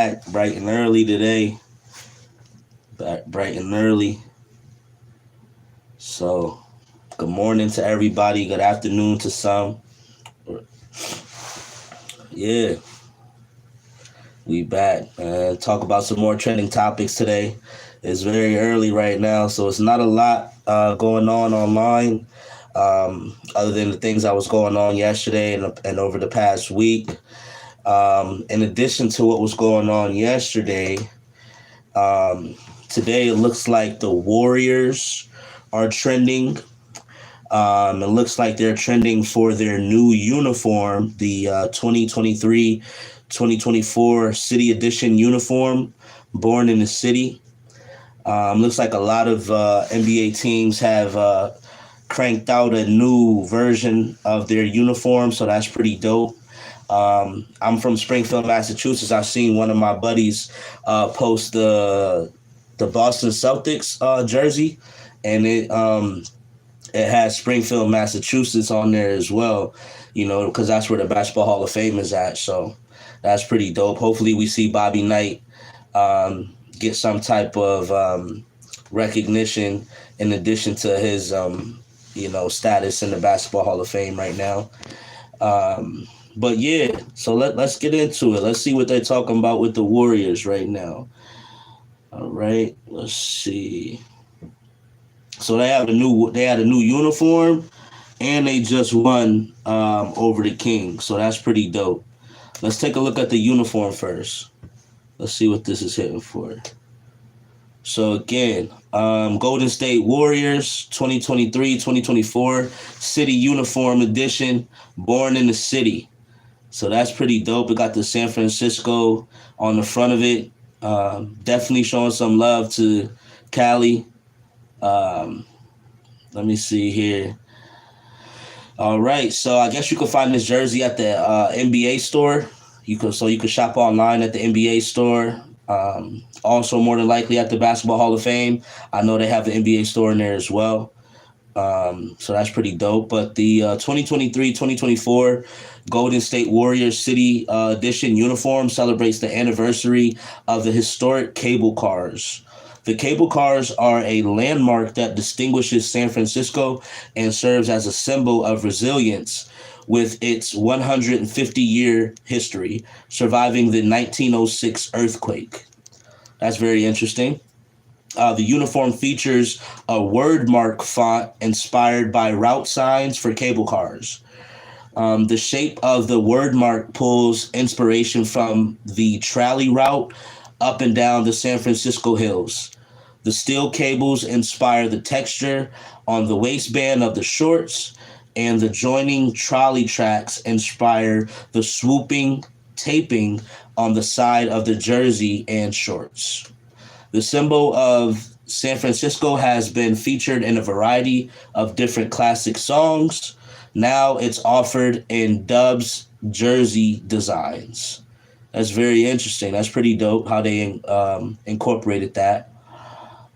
bright and early today. Back bright and early. So, good morning to everybody. Good afternoon to some. Yeah, we back and talk about some more trending topics today. It's very early right now, so it's not a lot going on online, other than the things that was going on yesterday and over the past week. In addition to what was going on yesterday, um, today it looks like the Warriors are trending. It looks like they're trending for their new uniform, the 2023-2024 City Edition uniform, Born in the City. Looks like a lot of NBA teams have cranked out a new version of their uniform, so that's pretty dope. I'm from Springfield, Massachusetts. I've seen one of my buddies post the Boston Celtics jersey, and it has Springfield, Massachusetts on there as well, because that's where the Basketball Hall of Fame is at. So that's pretty dope. Hopefully we see Bobby Knight get some type of recognition in addition to his, status in the Basketball Hall of Fame right now. But yeah, so let's get into it. Let's see what they're talking about with the Warriors right now. All right, let's see. So they had a new uniform, and they just won over the Kings. So that's pretty dope. Let's take a look at the uniform first. Let's see what this is hitting for. So again, Golden State Warriors 2023-2024 City Uniform Edition, Born in the City. So that's pretty dope. We got the San Francisco on the front of it. Definitely showing some love to Cali. Let me see here. All right, so I guess you can find this jersey at the NBA store. You can shop online at the NBA store. Also, more than likely at the Basketball Hall of Fame. I know they have the NBA store in there as well. So that's pretty dope. But the 2023-2024 Golden State Warriors City Edition uniform celebrates the anniversary of the historic cable cars. The cable cars are a landmark that distinguishes San Francisco and serves as a symbol of resilience with its 150-year history, surviving the 1906 earthquake. That's very interesting. The uniform features a wordmark font inspired by route signs for cable cars. The shape of the wordmark pulls inspiration from the trolley route up and down the San Francisco hills. The steel cables inspire the texture on the waistband of the shorts, and the joining trolley tracks inspire the swooping taping on the side of the jersey and shorts. The symbol of San Francisco has been featured in a variety of different classic songs. Now it's offered in Dubs jersey designs. That's very interesting. That's pretty dope how they incorporated that.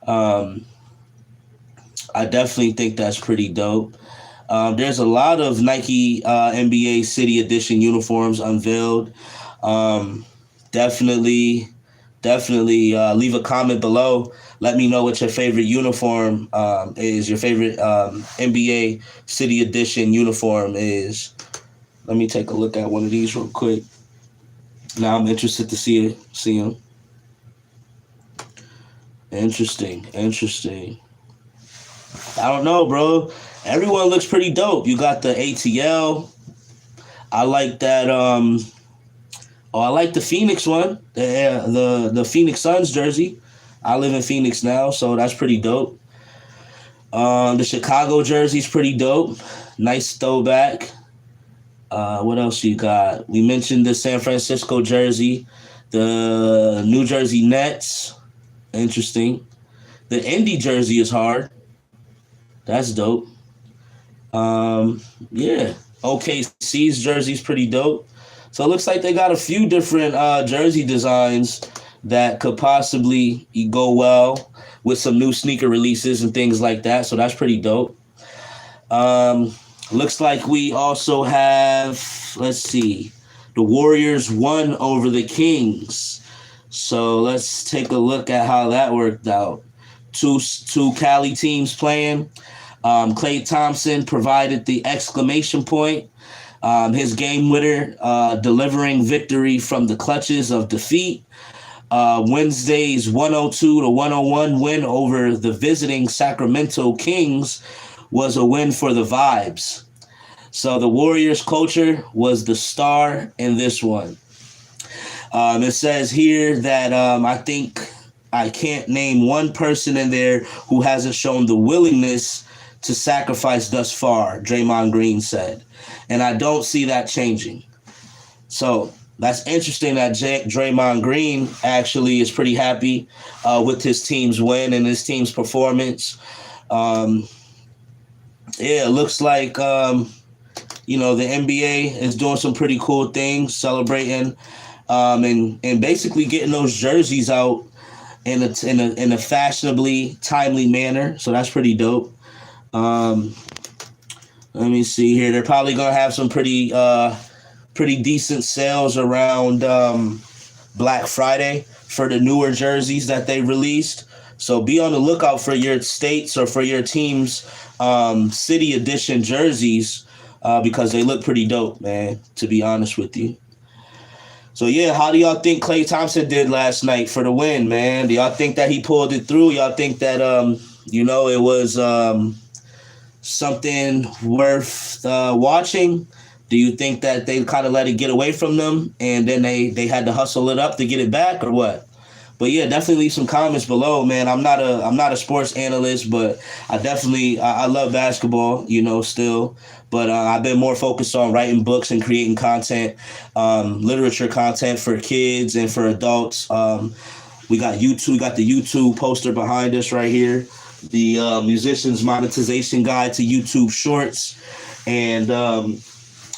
I definitely think that's pretty dope. There's a lot of Nike NBA City Edition uniforms unveiled. Definitely leave a comment below. Let me know what your favorite uniform is, your favorite NBA City Edition uniform is. Let me take a look at one of these real quick. Now I'm interested to see them. Interesting. I don't know, bro. Everyone looks pretty dope. You got the ATL. I like that. I like the Phoenix one, the Phoenix Suns jersey. I live in Phoenix now, so that's pretty dope. The Chicago jersey's pretty dope. Nice throwback. What else you got? We mentioned the San Francisco jersey, the New Jersey Nets. Interesting. The Indy jersey is hard. That's dope. Yeah. OKC's jersey's pretty dope. So it looks like they got a few different jersey designs that could possibly go well with some new sneaker releases and things like that. So that's pretty dope. Looks like we also have, let's see, the Warriors won over the Kings. So let's take a look at how that worked out. Two Cali teams playing. Klay Thompson provided the exclamation point. His game winner, delivering victory from the clutches of defeat. Wednesday's 102-101 win over the visiting Sacramento Kings was a win for the vibes. So the Warriors culture was the star in this one. It says here that I think I can't name one person in there who hasn't shown the willingness to sacrifice thus far, Draymond Green said. And I don't see that changing. So that's interesting that Draymond Green actually is pretty happy with his team's win and his team's performance. It looks like, the NBA is doing some pretty cool things, celebrating and basically getting those jerseys out in a fashionably timely manner. So that's pretty dope. Let me see here. They're probably gonna have some pretty decent sales around Black Friday for the newer jerseys that they released. So be on the lookout for your states or for your team's city edition jerseys because they look pretty dope, man, to be honest with you. So, yeah, how do y'all think Klay Thompson did last night for the win, man? Do y'all think that he pulled it through? Y'all think that, it was something worth watching? Do you think that they kind of let it get away from them and then they had to hustle it up to get it back or what? But yeah, definitely leave some comments below, man. I'm not a sports analyst, but I love basketball, still. But I've been more focused on writing books and creating content, literature content for kids and for adults. We got YouTube, got the YouTube poster behind us right here, the Musician's Monetization Guide to YouTube Shorts, and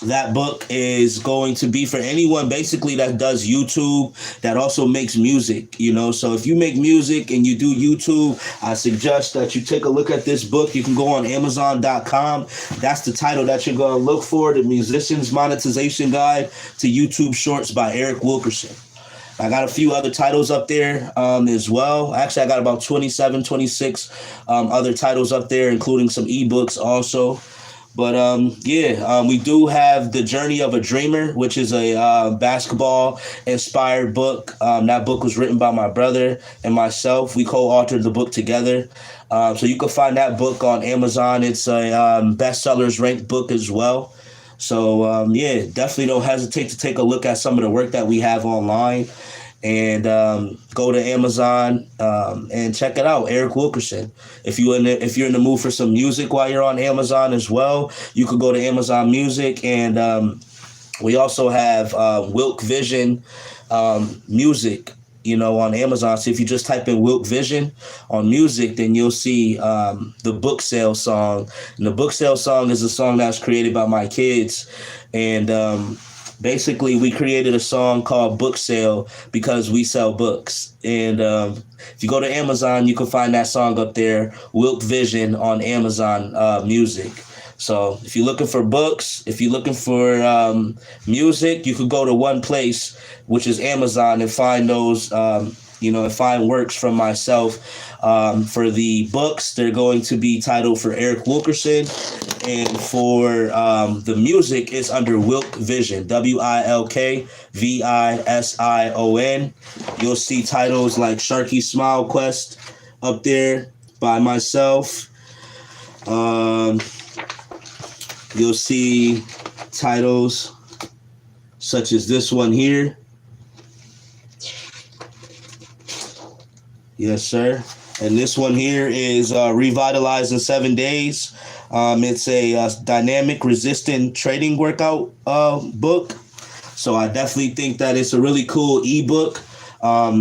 that book is going to be for anyone basically that does YouTube that also makes music, So if you make music and you do YouTube, I suggest that you take a look at this book. You can go on Amazon.com. That's the title that you're going to look for, The Musician's Monetization Guide to YouTube Shorts by Eric Wilkerson. I got a few other titles up there as well. Actually, I got about 27, 26 other titles up there, including some ebooks also. But, we do have The Journey of a Dreamer, which is a basketball-inspired book. That book was written by my brother and myself. We co-authored the book together. So you can find that book on Amazon. It's a bestsellers ranked book as well. So, definitely don't hesitate to take a look at some of the work that we have online. And go to Amazon and check it out, Eric Wilkerson. If you're in the mood for some music while you're on Amazon as well, you could go to Amazon Music, and we also have Wilk Vision Music, on Amazon. So if you just type in Wilk Vision on music, then you'll see the Book Sale song. And the Book Sale song is a song that was created by my kids, and basically, we created a song called Book Sale because we sell books. And if you go to Amazon, you can find that song up there, Wilk Vision, on Amazon Music. So if you're looking for books, if you're looking for music, you could go to one place, which is Amazon, and find those, and find works from myself. For the books, they're going to be titled for Eric Wilkerson. And for the music, it's under Wilk Vision, WILK VISION. You'll see titles like Sharky Smile Quest up there by myself. You'll see titles such as this one here. Yes, sir. And this one here is Revitalized in 7 Days. It's a dynamic resistant trading workout book. So I definitely think that it's a really cool ebook,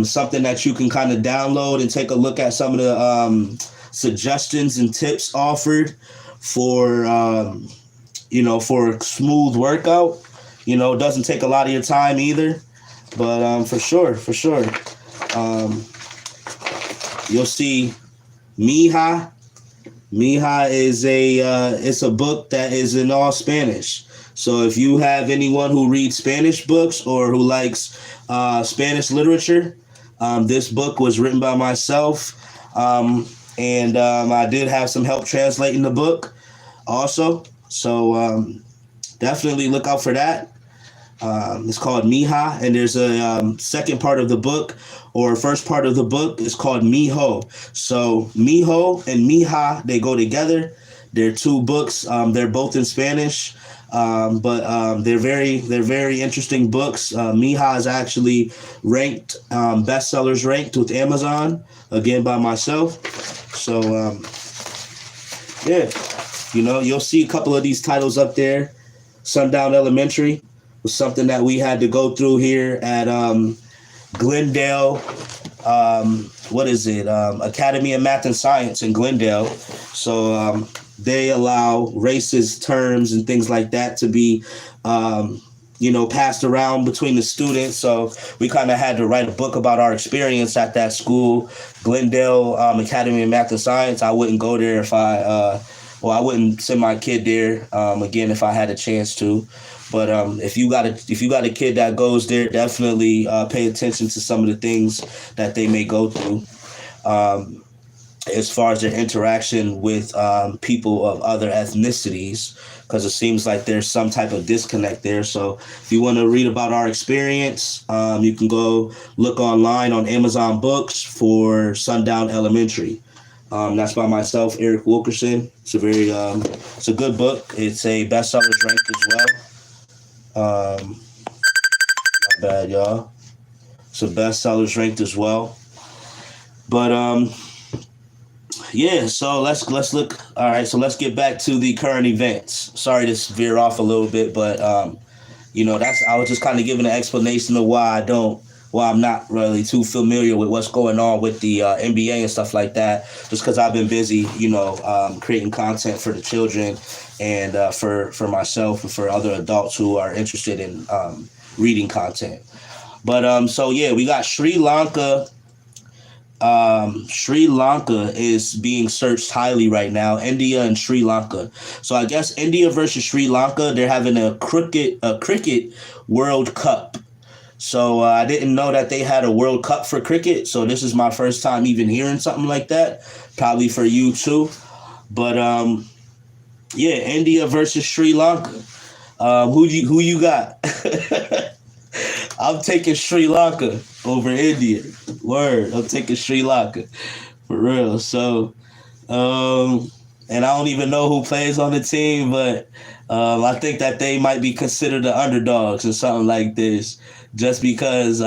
something that you can kind of download and take a look at some of the suggestions and tips offered for, for a smooth workout. It doesn't take a lot of your time either, but for sure. You'll see Mija. Mija is it's a book that is in all Spanish. So if you have anyone who reads Spanish books or who likes Spanish literature, This book was written by myself, and I did have some help translating the book also. So definitely look out for that. It's called Miha, and there's a second part of the book, or first part of the book is called Miho. So Miho and Miha, they go together. They're two books. They're both in Spanish, but they're very interesting books. Miha is actually ranked bestsellers ranked with Amazon, again by myself. So yeah, you'll see a couple of these titles up there. Sundown Elementary was something that we had to go through here at Glendale. What is it? Academy of Math and Science in Glendale. So they allow racist terms and things like that to be, passed around between the students. So we kind of had to write a book about our experience at that school, Glendale Academy of Math and Science. I wouldn't go there if I wouldn't send my kid there again if I had a chance to. But if you got a kid that goes there, definitely pay attention to some of the things that they may go through as far as their interaction with people of other ethnicities, because it seems like there's some type of disconnect there. So if you want to read about our experience, you can go look online on Amazon Books for Sundown Elementary. That's by myself, Eric Wilkerson. It's a good book. It's a bestsellers ranked as well. My bad, y'all. It's a bestsellers ranked as well. But yeah. So let's look. All right. So let's get back to the current events. Sorry to veer off a little bit, but I was just kind of giving an explanation of why I'm not really too familiar with what's going on with the NBA and stuff like that, just because I've been busy, creating content for the children and for myself and for other adults who are interested in reading content. But so yeah, we got Sri Lanka. Sri Lanka is being searched highly right now. India and Sri Lanka. So I guess India versus Sri Lanka, they're having a cricket World Cup. So I didn't know that they had a World Cup for cricket. So this is my first time even hearing something like that. Probably for you too. But yeah, India versus Sri Lanka. Who you got? I'm taking Sri Lanka over India. Word, I'm taking Sri Lanka for real. So, and I don't even know who plays on the team, but I think that they might be considered the underdogs or something like this, just because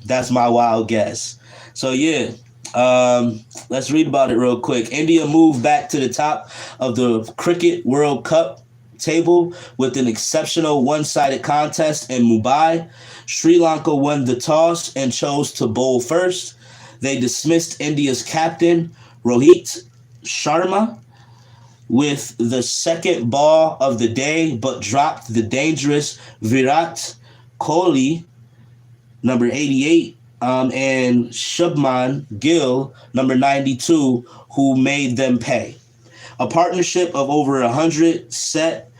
that's my wild guess. So yeah, let's read about it real quick. India moved back to the top of the Cricket World Cup table with an exceptional one-sided contest in Mumbai. Sri Lanka won the toss and chose to bowl first. They dismissed India's captain, Rohit Sharma, with the second ball of the day, but dropped the dangerous Virat Kohli, number 88, and Shubman Gill, number 92, who made them pay. A partnership of over 100 set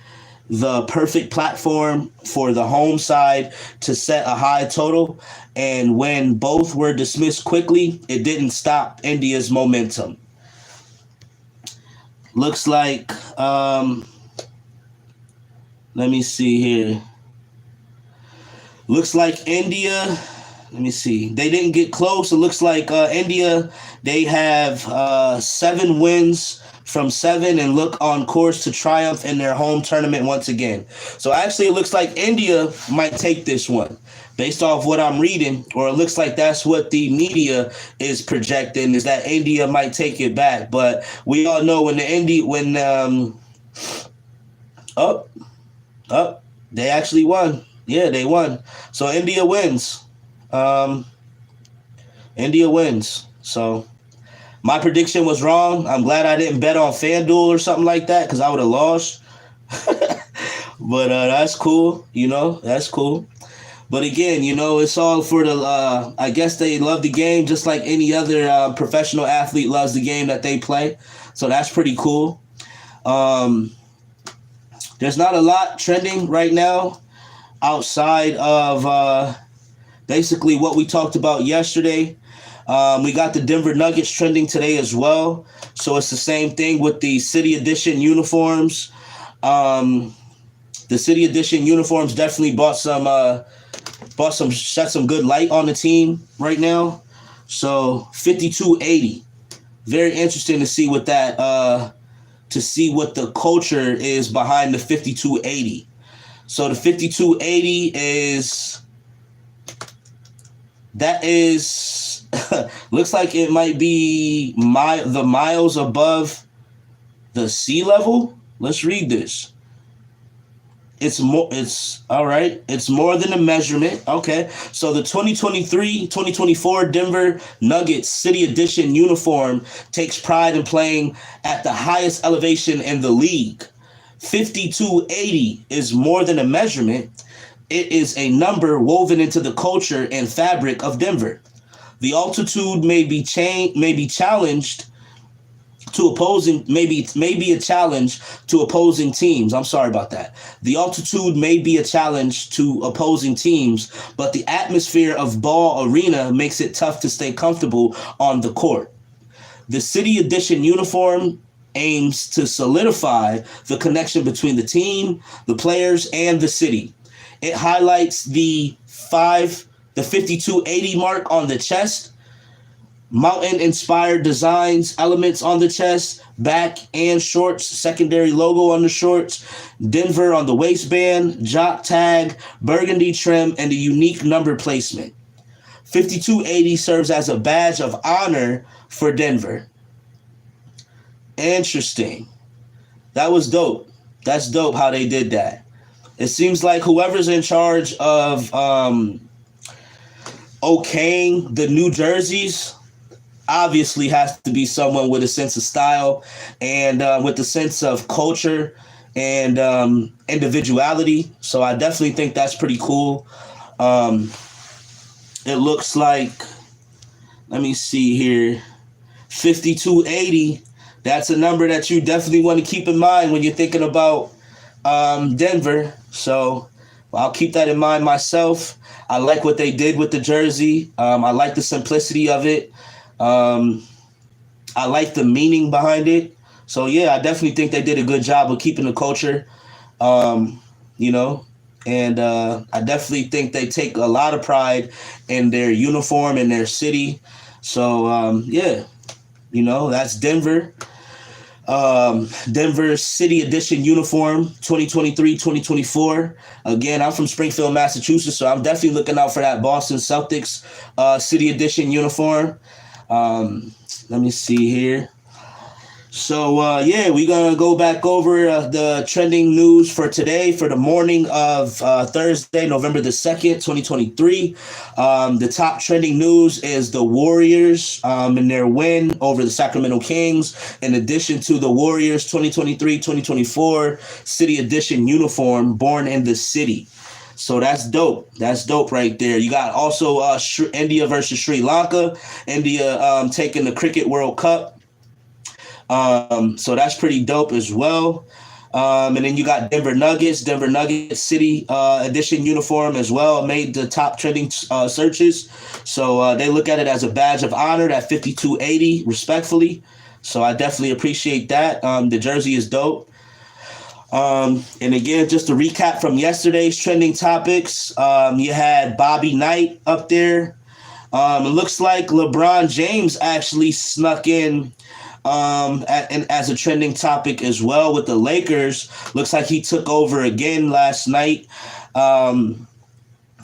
the perfect platform for the home side to set a high total, and when both were dismissed quickly, it didn't stop India's momentum. Looks like, let me see here. Looks like India, let me see. They didn't get close. It looks like India, they have 7 wins from 7 and look on course to triumph in their home tournament once again. So actually it looks like India might take this one based off what I'm reading, or it looks like that's what the media is projecting, is that India might take it back. But we all know they actually won. Yeah, they won. So India wins. India wins. So my prediction was wrong. I'm glad I didn't bet on FanDuel or something like that, because I would have lost. But that's cool. That's cool. But again, it's all for the, I guess they love the game just like any other professional athlete loves the game that they play. So that's pretty cool. There's not a lot trending right now outside of the basically what we talked about yesterday. We got the Denver Nuggets trending today as well. So it's the same thing with the City Edition uniforms. The City Edition uniforms definitely shed some good light on the team right now. So 5280. Very interesting to see what that to see what the culture is behind the 5280. So the 5280 is looks like it might be the miles above the sea level. Let's read this. It's all right. It's more than a measurement. Okay. So the 2023-2024 Denver Nuggets City Edition uniform takes pride in playing at the highest elevation in the league. 5280 is more than a measurement. It is a number woven into the culture and fabric of Denver. The altitude may be challenged to opposing, maybe a challenge to opposing teams. I'm sorry about that. The altitude may be a challenge to opposing teams, but the atmosphere of Ball Arena makes it tough to stay comfortable on the court. The City Edition uniform aims to solidify the connection between the team, the players, and the city. It highlights the 5280 mark on the chest, mountain-inspired designs, elements on the chest, back and shorts, secondary logo on the shorts, Denver on the waistband, jock tag, burgundy trim, and a unique number placement. 5280 serves as a badge of honor for Denver. Interesting. That was dope. That's dope how they did that. It seems like whoever's in charge of okaying the new jerseys obviously has to be someone with a sense of style and with a sense of culture and individuality. So I definitely think that's pretty cool. It looks like, let me see here, 5280. That's a number that you definitely want to keep in mind when you're thinking about Denver. So I'll keep that in mind myself. I like what they did with the jersey. I like the simplicity of it. I like the meaning behind it. So, yeah, I definitely think they did a good job of keeping the culture, and I definitely think they take a lot of pride in their uniform and their city. So, that's Denver. Denver City Edition uniform 2023-2024. Again, I'm from Springfield, Massachusetts, so I'm definitely looking out for that Boston Celtics City Edition uniform. Let me see here. So, we're going to go back over the trending news for today, for the morning of Thursday, November the 2nd, 2023. The top trending news is the Warriors and their win over the Sacramento Kings, in addition to the Warriors 2023-2024 City Edition uniform, born in the city. So that's dope. That's dope right there. You got also India versus Sri Lanka. India taking the Cricket World Cup. So that's pretty dope as well. And then you got Denver Nuggets City Edition uniform as well, made the top trending searches. So they look at it as a badge of honor, that 5280, respectfully. So I definitely appreciate that. The jersey is dope. And again, just to recap from yesterday's trending topics, you had Bobby Knight up there. It looks like LeBron James actually snuck in as a trending topic as well with the Lakers. Looks like he took over again last night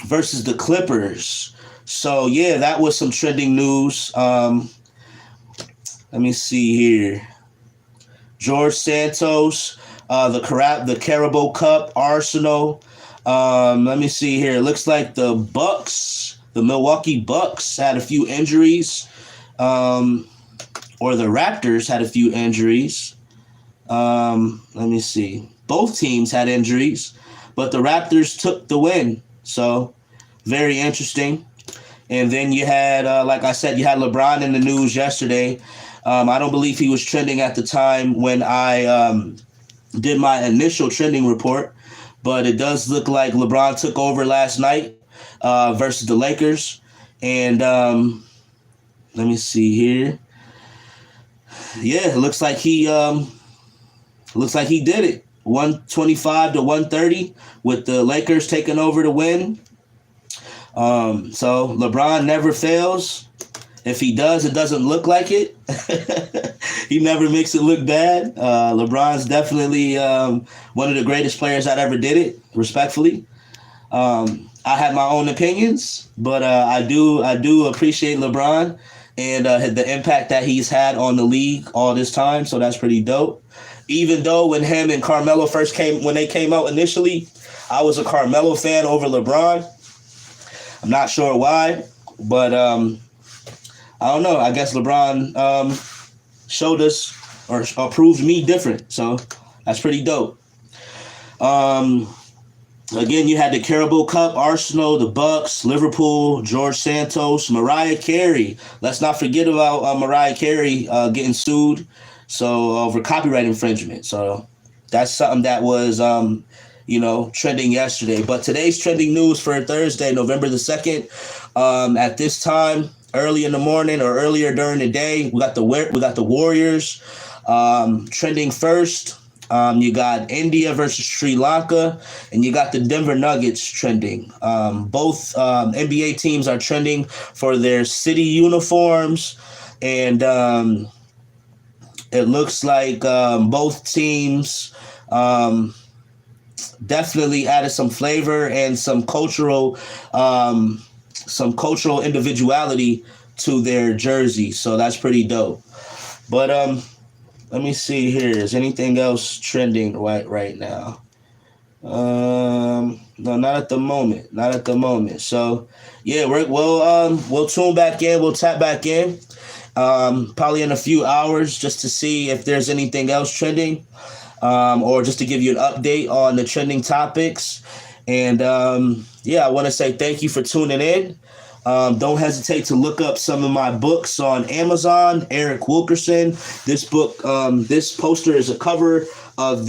versus the Clippers. So, yeah, that was some trending news. Let me see here. George Santos, the Carabao Cup, Arsenal. Let me see here. It looks like the Milwaukee Bucks had a few injuries. Or the Raptors had a few injuries. Let me see. Both teams had injuries, but the Raptors took the win. So, very interesting. And then you had, like I said, you had LeBron in the news yesterday. I don't believe he was trending at the time when I did my initial trending report, but it does look like LeBron took over last night versus the Lakers. And let me see here. Yeah, it looks like he did it. 125 to 130 with the Lakers taking over the win. So LeBron never fails. If he does, it doesn't look like it. He never makes it look bad. LeBron's definitely one of the greatest players that ever did it, respectfully. I have my own opinions, but I do appreciate LeBron and the impact that he's had on the league all this time. So that's pretty dope. Even though when him and Carmelo when they came out initially, I was a Carmelo fan over LeBron. I'm not sure why, but I don't know. I guess LeBron showed us or proved me different. So that's pretty dope. Again, you had the Carabao Cup, Arsenal, the Bucks, Liverpool, George Santos, Mariah Carey. Let's not forget about Mariah Carey getting sued over copyright infringement. So that's something that was trending yesterday. But today's trending news for Thursday, November the 2nd, at this time, early in the morning or earlier during the day, we got the Warriors trending first. You got India versus Sri Lanka, and you got the Denver Nuggets trending. Both NBA teams are trending for their city uniforms, and it looks like both teams definitely added some flavor and some cultural individuality to their jersey. So that's pretty dope. But let me see here. Is anything else trending right now? No, not at the moment. Not at the moment. So yeah, we'll tune back in. We'll tap back in. Probably in a few hours just to see if there's anything else trending, or just to give you an update on the trending topics. And I want to say thank you for tuning in. Don't hesitate to look up some of my books on Amazon. Eric Wilkerson. This book, this poster is a poster of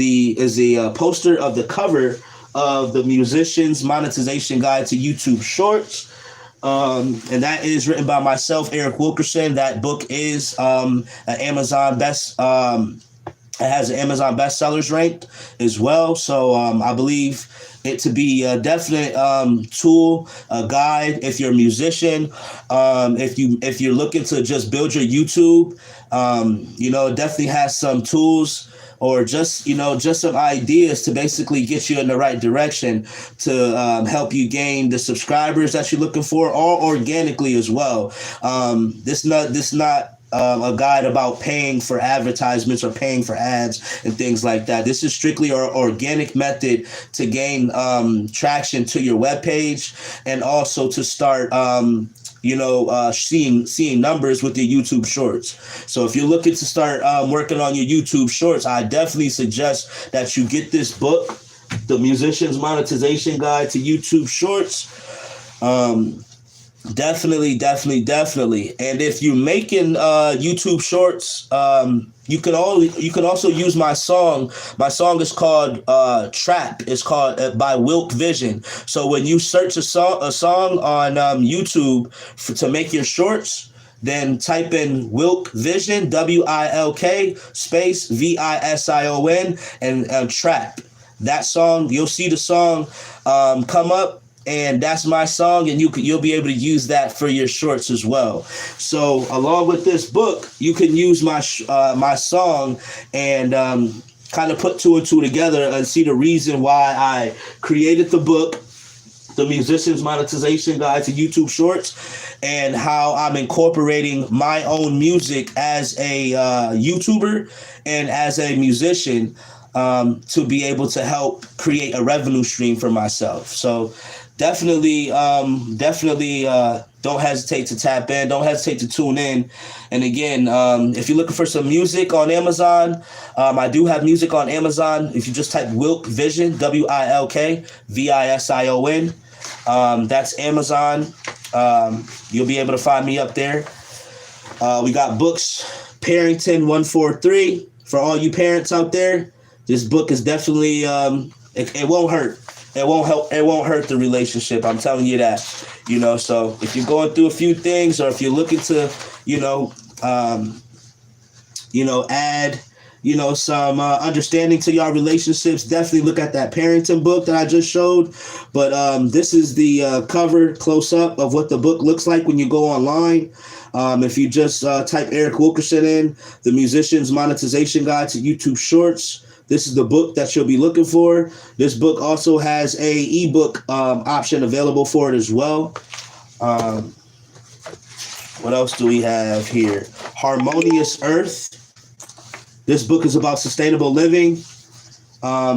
the cover of the Musician's Monetization Guide to YouTube Shorts. And that is written by myself, Eric Wilkerson. That book is an Amazon it has an Amazon bestsellers ranked as well. So I believe it to be a definite tool, a guide if you're a musician. If you're looking to just build your YouTube, it definitely has some tools or just some ideas to basically get you in the right direction to help you gain the subscribers that you're looking for, or organically as well. This not a guide about paying for advertisements or paying for ads and things like that. This is strictly our organic method to gain traction to your webpage, and also to start seeing numbers with your YouTube shorts. So if you're looking to start working on your YouTube shorts, I definitely suggest that you get this book, The Musician's Monetization Guide to YouTube Shorts. Definitely. And if you're making YouTube shorts, you can also use my song. My song is called Trap. It's called by Wilk Vision. So when you search a song on YouTube to make your shorts, then type in Wilk Vision, WILK space VISION, and Trap. That song, you'll see the song come up. And that's my song, and you'll be able to use that for your shorts as well. So along with this book, you can use my song and kind of put two and two together and see the reason why I created the book, The Musician's Monetization Guide to YouTube Shorts, and how I'm incorporating my own music as a YouTuber and as a musician to be able to help create a revenue stream for myself. So definitely don't hesitate to tap in. Don't hesitate to tune in. And again, if you're looking for some music on Amazon, I do have music on Amazon. If you just type Wilk Vision, WILK VISION, that's Amazon. You'll be able to find me up there. We got books, Parenting 143. For all you parents out there, this book is definitely, it won't hurt. it won't help. It won't hurt the relationship. I'm telling you that. So if you're going through a few things, or if you're looking to, um, add, some understanding to your relationships, definitely look at that parenting book that I just showed. But this is the cover close up of what the book looks like when you go online. If you just type Eric Wilkerson in, The Musician's Monetization Guide to YouTube Shorts, this is the book that you'll be looking for. This book also has a ebook option available for it as well. What else do we have here? Harmonious Earth. This book is about sustainable living.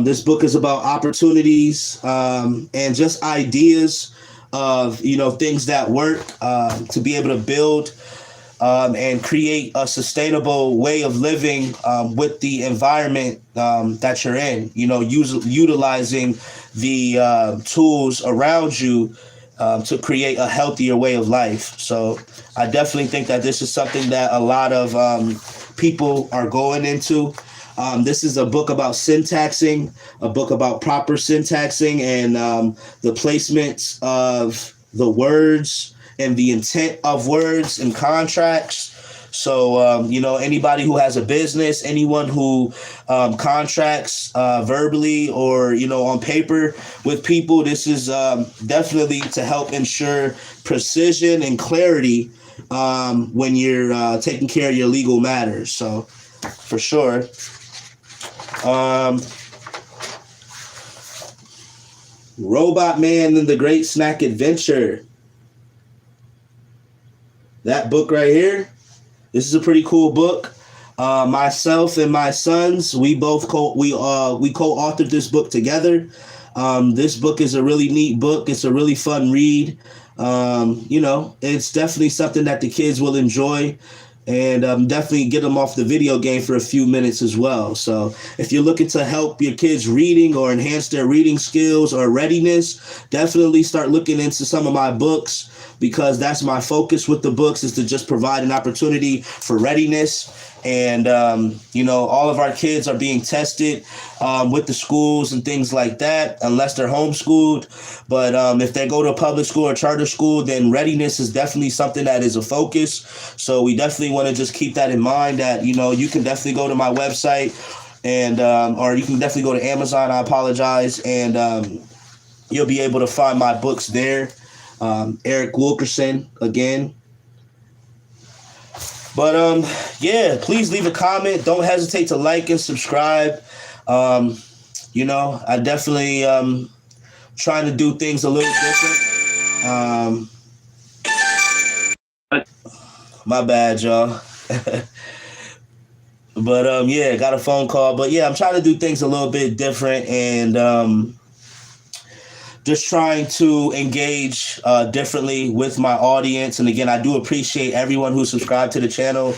This book is about opportunities and just ideas of, things that work to be able to build and create a sustainable way of living with the environment that you're in, utilizing the tools around you to create a healthier way of life. So I definitely think that this is something that a lot of people are going into. This is a book about syntaxing, a book about proper syntaxing and the placements of the words and the intent of words and contracts. So, anybody who has a business, anyone who contracts verbally or, on paper with people, this is definitely to help ensure precision and clarity when you're taking care of your legal matters. So, for sure. Robot Man and the Great Snack Adventure. That book right here. This is a pretty cool book. Myself and my sons, we co-authored this book together. This book is a really neat book. It's a really fun read. It's definitely something that the kids will enjoy, and definitely get them off the video game for a few minutes as well. So if you're looking to help your kids reading or enhance their reading skills or readiness, definitely start looking into some of my books, because that's my focus with the books, is to just provide an opportunity for readiness. And, all of our kids are being tested with the schools and things like that, unless they're homeschooled. But if they go to a public school or charter school, then readiness is definitely something that is a focus. So we definitely want to just keep that in mind, that, you can definitely go to my website and or you can definitely go to Amazon. I apologize. And you'll be able to find my books there. Eric Wilkerson again. But please leave a comment. Don't hesitate to like and subscribe. I definitely trying to do things a little different. My bad, y'all. But got a phone call. But I'm trying to do things a little bit different, and just trying to engage differently with my audience. And again, I do appreciate everyone who subscribed to the channel.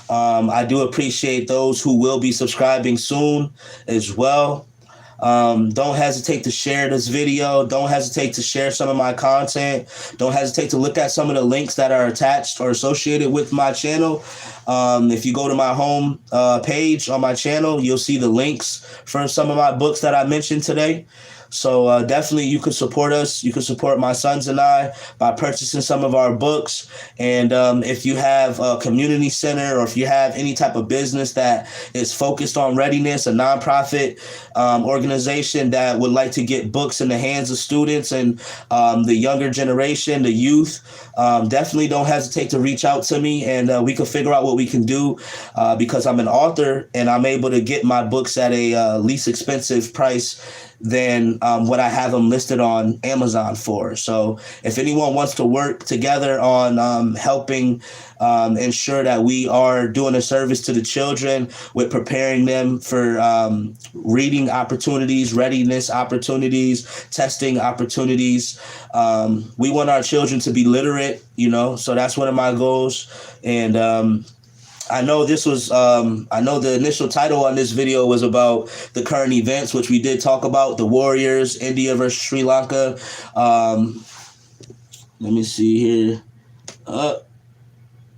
I do appreciate those who will be subscribing soon as well. Don't hesitate to share this video. Don't hesitate to share some of my content. Don't hesitate to look at some of the links that are attached or associated with my channel. If you go to my home page on my channel, you'll see the links for some of my books that I mentioned today. So definitely you can support us. You can support my sons and I by purchasing some of our books. And if you have a community center, or if you have any type of business that is focused on readiness, a nonprofit organization that would like to get books in the hands of students and the younger generation, the youth, definitely don't hesitate to reach out to me, and we can figure out what we can do, because I'm an author and I'm able to get my books at a least expensive price than what I have them listed on Amazon for. So if anyone wants to work together on helping ensure that we are doing a service to the children with preparing them for reading opportunities, readiness opportunities, testing opportunities, we want our children to be literate, so that's one of my goals. And I know this was, I know the initial title on this video was about the current events, which we did talk about, the Warriors, India versus Sri Lanka. Let me see here.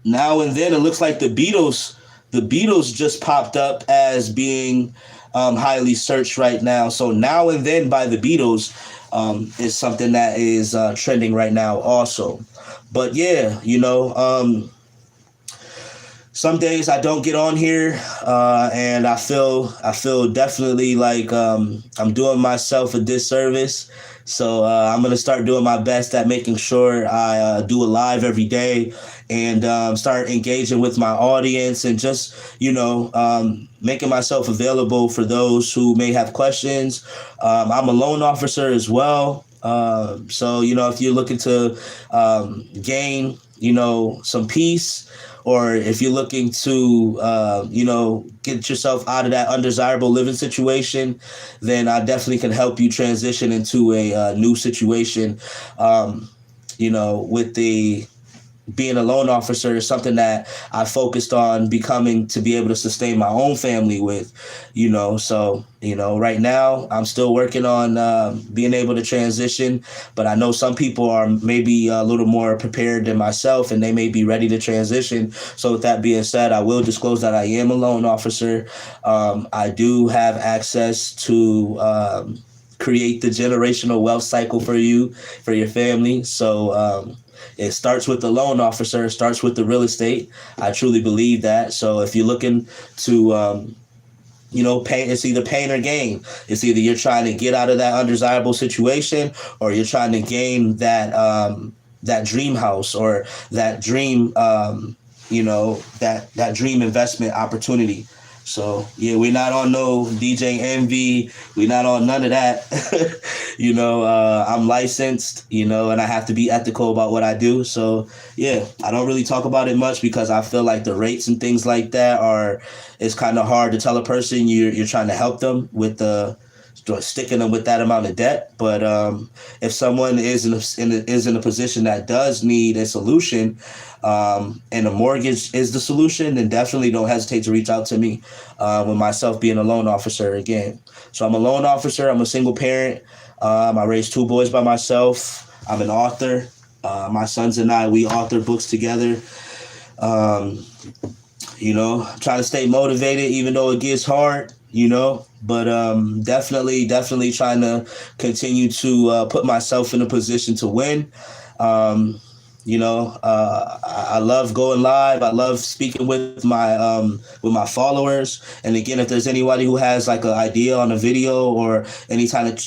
Now and then it looks like the Beatles just popped up as being highly searched right now. So Now and Then by the Beatles. is something that is trending right now also. But yeah, some days I don't get on here, and I feel definitely like I'm doing myself a disservice. So I'm gonna start doing my best at making sure I do a live every day, and start engaging with my audience, and just making myself available for those who may have questions. I'm a loan officer as well. So if you're looking to gain some peace, or if you're looking to, get yourself out of that undesirable living situation, then I definitely can help you transition into a new situation. With the being a loan officer is something that I focused on becoming to be able to sustain my own family with, So, right now I'm still working on being able to transition, but I know some people are maybe a little more prepared than myself, and they may be ready to transition. So with that being said, I will disclose that I am a loan officer. I do have access to create the generational wealth cycle for you, for your family. So, it starts with the loan officer. It starts with the real estate. I truly believe that. So if you're looking to, pain, it's either pain or gain. It's either you're trying to get out of that undesirable situation, or you're trying to gain that dream house, or that dream, that dream investment opportunity. So yeah, we're not on no DJ Envy. We're not on none of that. I'm licensed, and I have to be ethical about what I do. So yeah, I don't really talk about it much, because I feel like the rates and things like that it's kind of hard to tell a person you're trying to help them with sticking them with that amount of debt. But if someone is in a position that does need a solution, and a mortgage is the solution, then definitely don't hesitate to reach out to me, with myself being a loan officer again. So I'm a loan officer. I'm a single parent. I raised 2 boys by myself. I'm an author. My sons and I, we author books together. Trying to stay motivated even though it gets hard, but definitely trying to continue to put myself in a position to win. I love going live. I love speaking with my followers. And again, if there's anybody who has like an idea on a video, or any kind of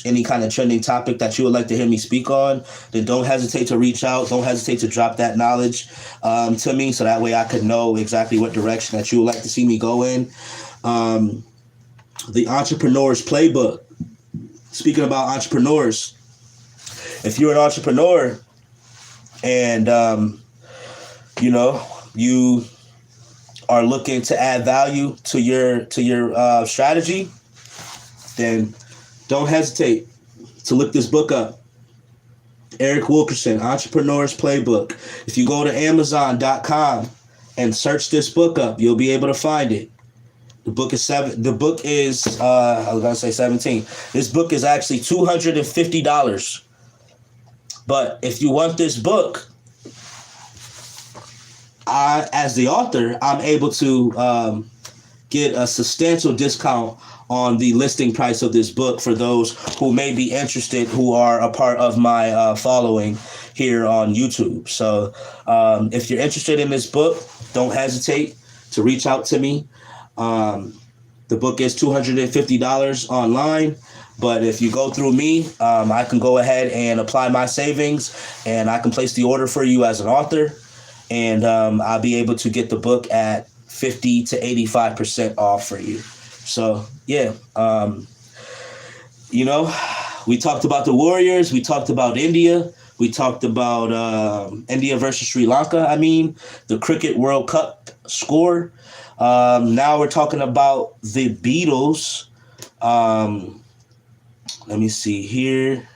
trending topic that you would like to hear me speak on, then don't hesitate to reach out. Don't hesitate to drop that knowledge to me, so that way I could know exactly what direction that you would like to see me go in. The Entrepreneur's Playbook. Speaking about entrepreneurs, if you're an entrepreneur, and you are looking to add value to your strategy, then don't hesitate to look this book up. Eric Wilkerson, Entrepreneur's Playbook. If you go to Amazon.com and search this book up, you'll be able to find it. The book is I was gonna say 17. This book is actually $250. But if you want this book, as the author, I'm able to get a substantial discount on the listing price of this book for those who may be interested, who are a part of my following here on YouTube. So if you're interested in this book, don't hesitate to reach out to me. The book is $250 online. But if you go through me, I can go ahead and apply my savings, and I can place the order for you as an author. And I'll be able to get the book at 50 to 85% off for you. So, yeah, we talked about the Warriors. We talked about India. We talked about India versus Sri Lanka. The Cricket World Cup score. Now we're talking about the Beatles. Let me see here.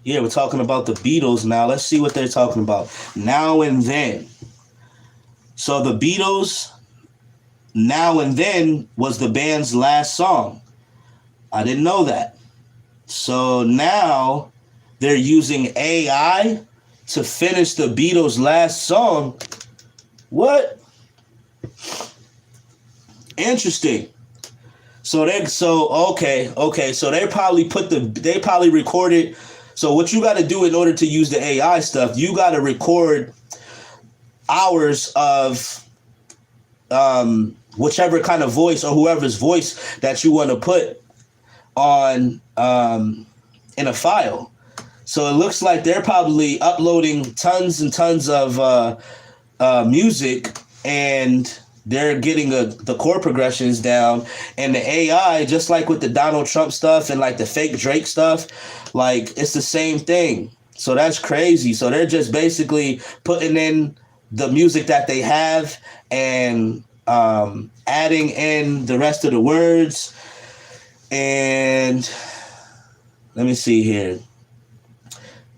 Yeah, we're talking about the Beatles now. Let's see what they're talking about. Now and Then. So the Beatles, Now and Then was the band's last song. I didn't know that. So now they're using AI to finish the Beatles' last song. What? Interesting. So they probably recorded So what you got to do in order to use the AI stuff, you got to record hours of whichever kind of voice or whoever's voice that you want to put on in a file. So it looks like they're probably uploading tons and tons of music, and they're getting the chord progressions down. And the AI, just like with the Donald Trump stuff and like the fake Drake stuff, like it's the same thing. So that's crazy. So they're just basically putting in the music that they have and adding in the rest of the words. And let me see here.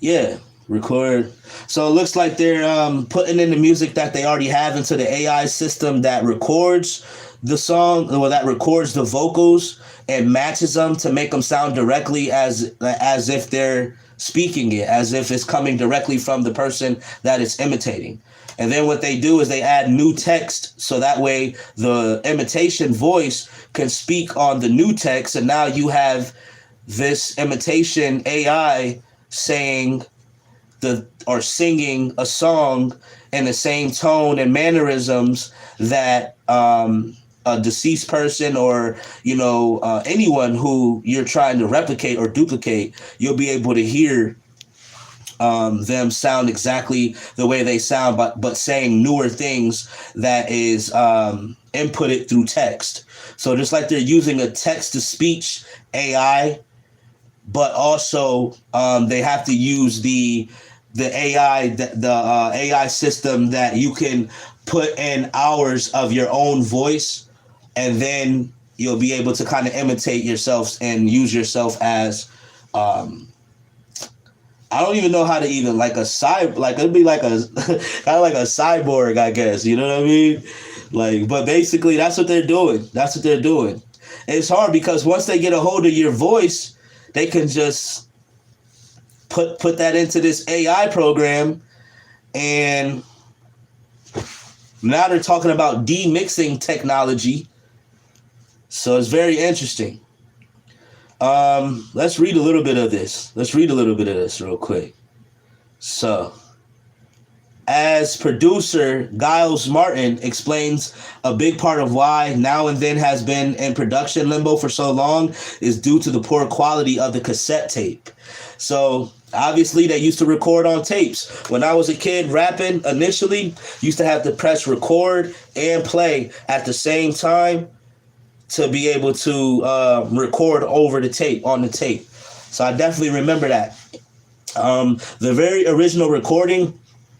Yeah, record. So it looks like they're putting in the music that they already have into the AI system that records the song, or that records the vocals and matches them to make them sound directly as if they're speaking it, as if it's coming directly from the person that it's imitating. And then what they do is they add new text, so that way the imitation voice can speak on the new text, and now you have this imitation AI saying or singing a song in the same tone and mannerisms that a deceased person or anyone who you're trying to replicate or duplicate, you'll be able to hear them sound exactly the way they sound, but saying newer things that is inputted through text. So just like they're using a text-to-speech AI, but also they have to use the AI, the AI system that you can put in hours of your own voice, and then you'll be able to kind of imitate yourself and use yourself as I don't even know how to even like it'd be like a kind of like a cyborg, I guess. You know what I mean? Like, but basically that's what they're doing. That's what they're doing. It's hard because once they get a hold of your voice, they can just put that into this AI program, and now they're talking about demixing technology. So it's very interesting. Let's read a little bit of this. Real quick. So, as producer Giles Martin explains, a big part of why Now and Then has been in production limbo for so long is due to the poor quality of the cassette tape. So, obviously, they used to record on tapes. When I was a kid rapping initially, used to have to press record and play at the same time to be able to record over the tape, on the tape. So I definitely remember that. The very original recording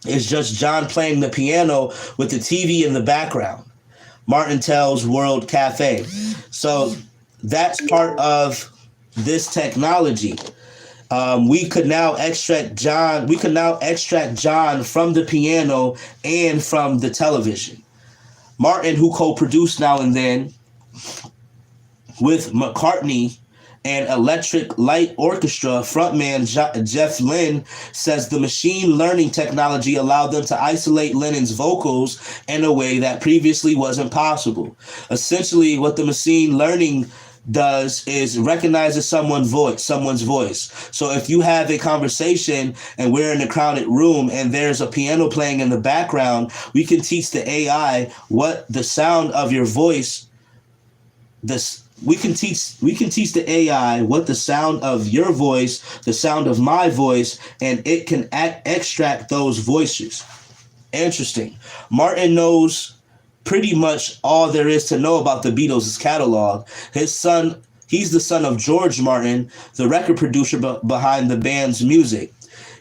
is just John playing the piano with the TV in the background. Martin tells World Cafe. So that's part of this technology. We could now extract John from the piano and from the television. Martin, who co-produced Now and Then with McCartney and Electric Light Orchestra frontman Jeff Lynne, says the machine learning technology allowed them to isolate Lennon's vocals in a way that previously wasn't possible. Essentially, what the machine learning does is recognizes someone's voice. So if you have a conversation and we're in a crowded room and there's a piano playing in the background, we can teach the AI what the sound of your voice we can teach the AI what the sound of your voice, the sound of my voice, and it can extract those voices. Interesting. Martin knows pretty much all there is to know about the Beatles' catalog. He's the son of George Martin, the record producer behind the band's music.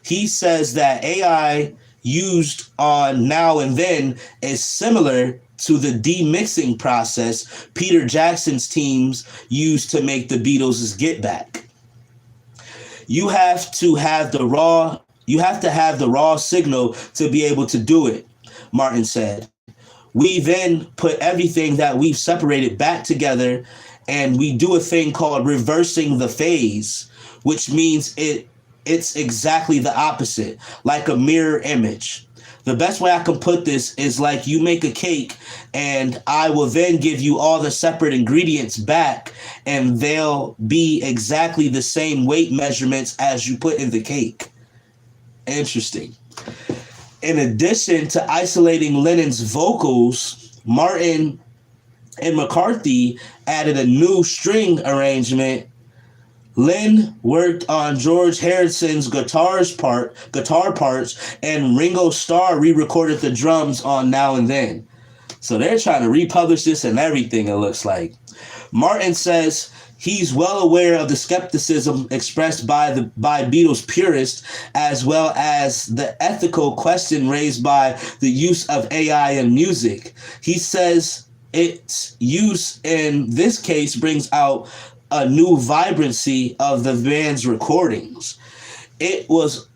He says that AI used on Now and Then is similar to the demixing process Peter Jackson's teams used to make the Beatles' Get Back. You have to have the raw signal to be able to do it, Martin said. We then put everything that we've separated back together, and we do a thing called reversing the phase, which means it's exactly the opposite, like a mirror image. The best way I can put this is like you make a cake and I will then give you all the separate ingredients back and they'll be exactly the same weight measurements as you put in the cake. Interesting. In addition to isolating Lennon's vocals, Martin and McCarthy added a new string arrangement. Len worked on George Harrison's guitar parts, and Ringo Starr re-recorded the drums on Now and Then. So they're trying to republish this and everything, it looks like. Martin says he's well aware of the skepticism expressed by Beatles purists, as well as the ethical question raised by the use of AI in music. He says its use in this case brings out a new vibrancy of the band's recordings. It was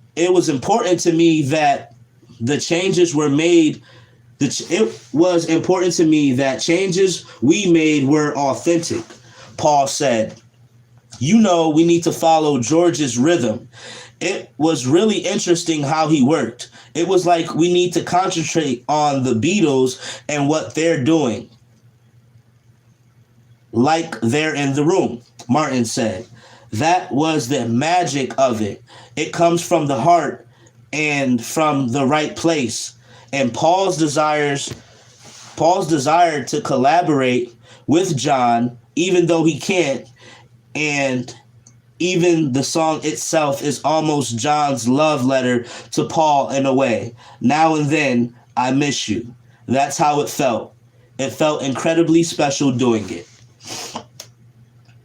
important to me that the changes were made. It was important to me that changes we made were authentic. Paul said, "You know, we need to follow George's rhythm. It was really interesting how he worked. It was like we need to concentrate on the Beatles and what they're doing. Like they're in the room," Martin said. "That was the magic of it. It comes from the heart and from the right place." And Paul's desire to collaborate with John, even though he can't, and even the song itself is almost John's love letter to Paul in a way. Now and then, I miss you. That's how it felt. It felt incredibly special doing it.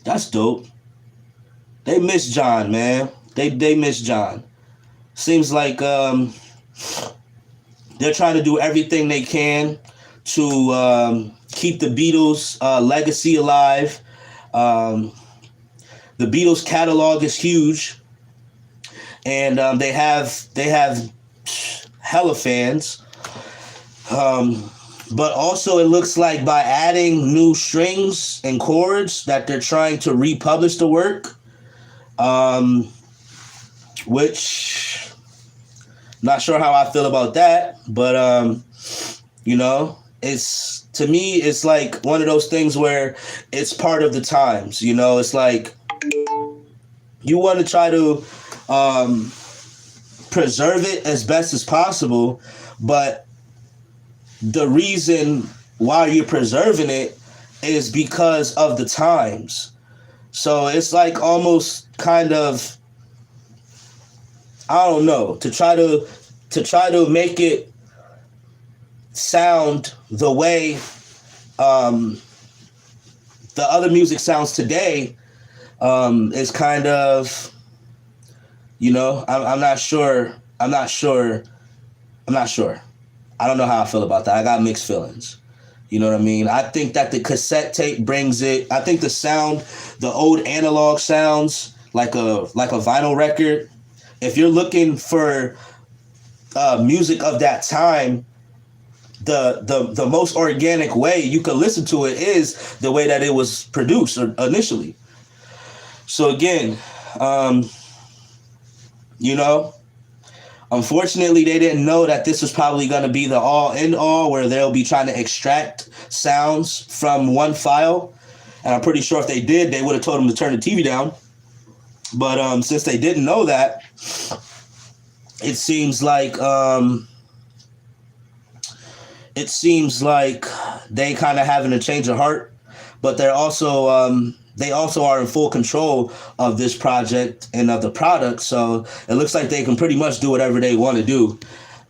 That's dope. They miss John, man. They miss John. Seems like they're trying to do everything they can to keep the Beatles' legacy alive. The Beatles' catalog is huge, and they have hella fans. But also, it looks like by adding new strings and chords that they're trying to republish the work, which not sure how I feel about that. But it's, to me, it's like one of those things where it's part of the times. It's like you want to try to preserve it as best as possible, but the reason why you're preserving it is because of the times. So it's like almost kind of, I don't know, to try to make it sound the way the other music sounds today is kind of, I'm not sure. I don't know how I feel about that. I got mixed feelings. You know what I mean? I think that the cassette tape brings it. I think the sound, the old analog sounds like a vinyl record. If you're looking for music of that time, the most organic way you could listen to it is the way that it was produced initially. So again, unfortunately, they didn't know that this was probably going to be the all-end-all where they'll be trying to extract sounds from one file. And I'm pretty sure if they did, they would have told them to turn the TV down. But since they didn't know that, it seems like they kind of having a change of heart. But they're also they also are in full control of this project and of the product. So it looks like they can pretty much do whatever they want to do.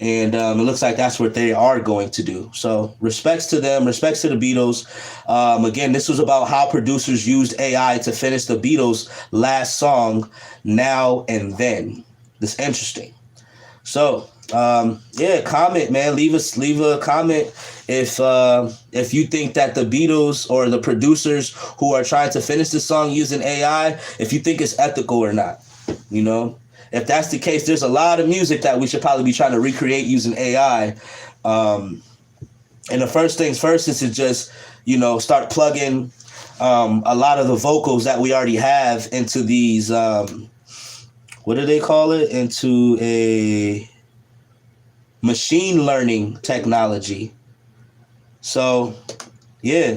And it looks like that's what they are going to do. So respects to them, respects to the Beatles. Again, this was about how producers used AI to finish the Beatles' last song, Now and Then. This is interesting. So, comment, man. Leave a comment if you think that the Beatles or the producers who are trying to finish the song using AI, if you think it's ethical or not. If that's the case, there's a lot of music that we should probably be trying to recreate using AI. And the first things first is to just, start plugging a lot of the vocals that we already have into these, what do they call it? Into machine learning technology. So, yeah,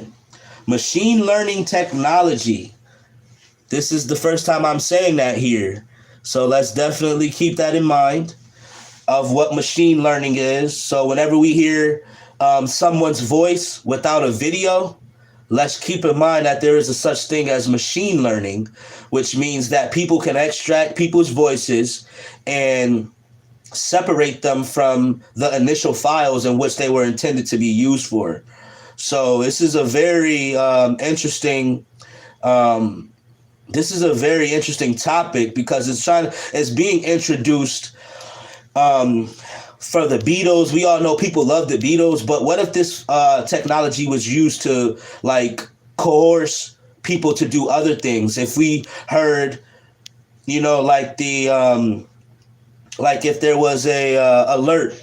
machine learning technology. This is the first time I'm saying that here. So let's definitely keep that in mind of what machine learning is. So whenever we hear someone's voice without a video, let's keep in mind that there is a such thing as machine learning, which means that people can extract people's voices and separate them from the initial files in which they were intended to be used for. So um, this is a very interesting topic because it's being introduced um, for the Beatles. We all know people love the Beatles, but what if this technology was used to like coerce people to do other things? If we heard, like like if there was a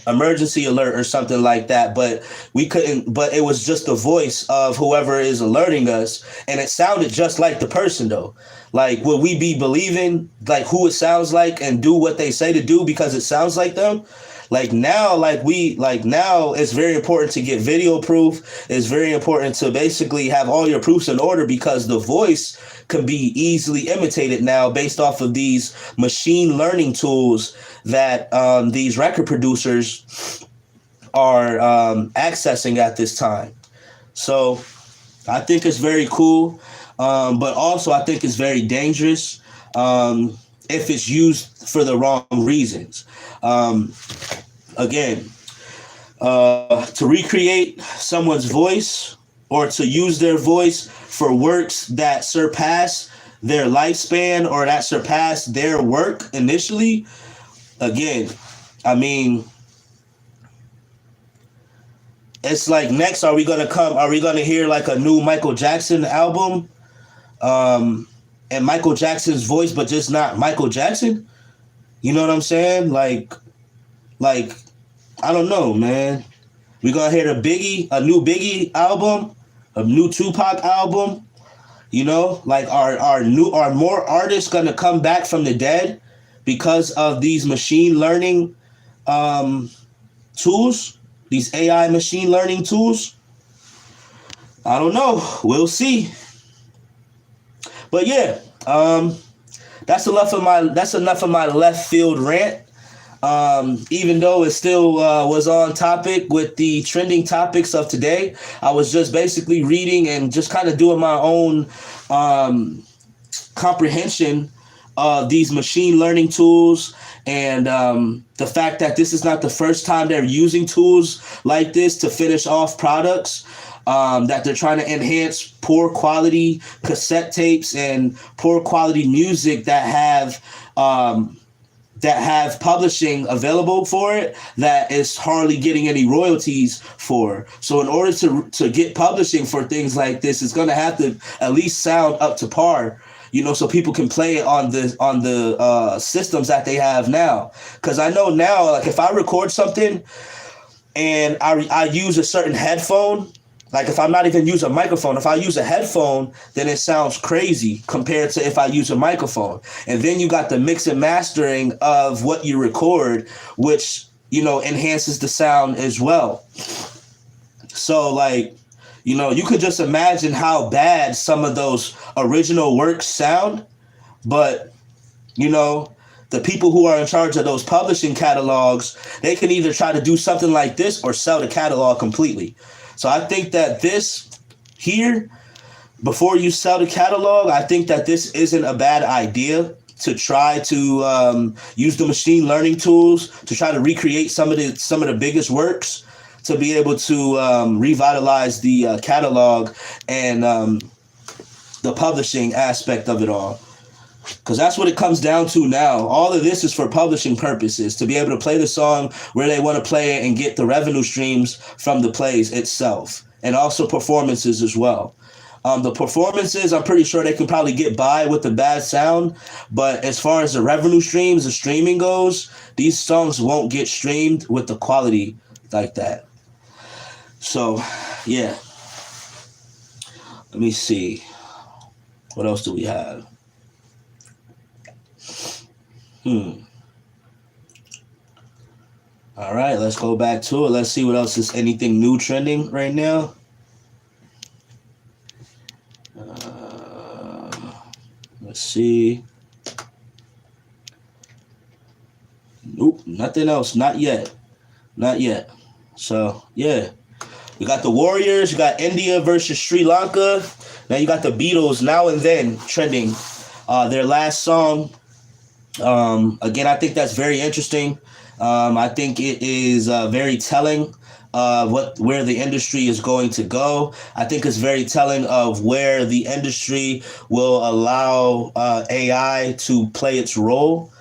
emergency alert or something like that, but we couldn't, but it was just the voice of whoever is alerting us, and it sounded just like the person though. Like, would we be believing like who it sounds like and do what they say to do because it sounds like them? Now it's very important to get video proof. It's very important to basically have all your proofs in order because the voice can be easily imitated now based off of these machine learning tools that these record producers are accessing at this time. So I think it's very cool, but also I think it's very dangerous if it's used for the wrong reasons. Again, to recreate someone's voice or to use their voice for works that surpass their lifespan or that surpass their work initially, again, I mean, it's like next, are we gonna hear like a new Michael Jackson album? And Michael Jackson's voice, but just not Michael Jackson? You know what I'm saying? Like I don't know, man. We gonna hear a new Biggie album, a new Tupac album. Like are more artists gonna come back from the dead because of these machine learning tools, these AI machine learning tools? I don't know. We'll see. But yeah, that's enough of my left field rant. Even though it still was on topic with the trending topics of today, I was just basically reading and just kind of doing my own comprehension of these machine learning tools and the fact that this is not the first time they're using tools like this to finish off products. That they're trying to enhance poor quality cassette tapes and poor quality music that have publishing available for it that is hardly getting any royalties for. So in order to get publishing for things like this, it's going to have to at least sound up to par, so people can play it on the systems that they have now. Because I know now, like if I record something and I use a certain headphone, like if I'm not even using a microphone, if I use a headphone, then it sounds crazy compared to if I use a microphone. And then you got the mix and mastering of what you record, which, enhances the sound as well. So like, you could just imagine how bad some of those original works sound. But, the people who are in charge of those publishing catalogs, they can either try to do something like this or sell the catalog completely. So I think that this here, before you sell the catalog, I think that this isn't a bad idea to try to use the machine learning tools to try to recreate some of the biggest works to be able to revitalize the catalog and the publishing aspect of it all. Because that's what it comes down to now. All of this is for publishing purposes, to be able to play the song where they want to play it and get the revenue streams from the plays itself, and also performances as well. The performances, I'm pretty sure they can probably get by with the bad sound, but as far as the revenue streams, the streaming goes, these songs won't get streamed with the quality like that. So, yeah. Let me see. What else do we have? All right, let's go back to it. Let's see what else is anything new trending right now. Let's see. Nope, nothing else. Not yet. Not yet. So, yeah. You got the Warriors. You got India versus Sri Lanka. Now you got the Beatles, Now and Then, trending. Their last song. Again, I think that's very interesting. I think it is very telling of where the industry is going to go. I think it's very telling of where the industry will allow AI to play its role.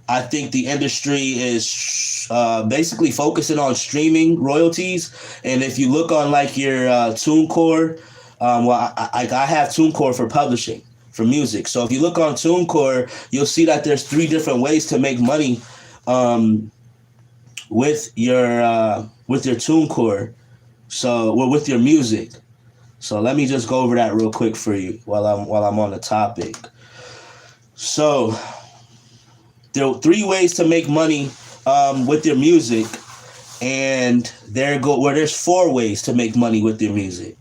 I think the industry is basically focusing on streaming royalties. And if you look on like your TuneCore, I have TuneCore for publishing, for music. So if you look on TuneCore, you'll see that there's 3 different ways to make money with your TuneCore. So, well, with your music. So let me just go over that real quick for you while I'm on the topic. So there are 3 ways to make money with your music, and there's 4 ways to make money with your music.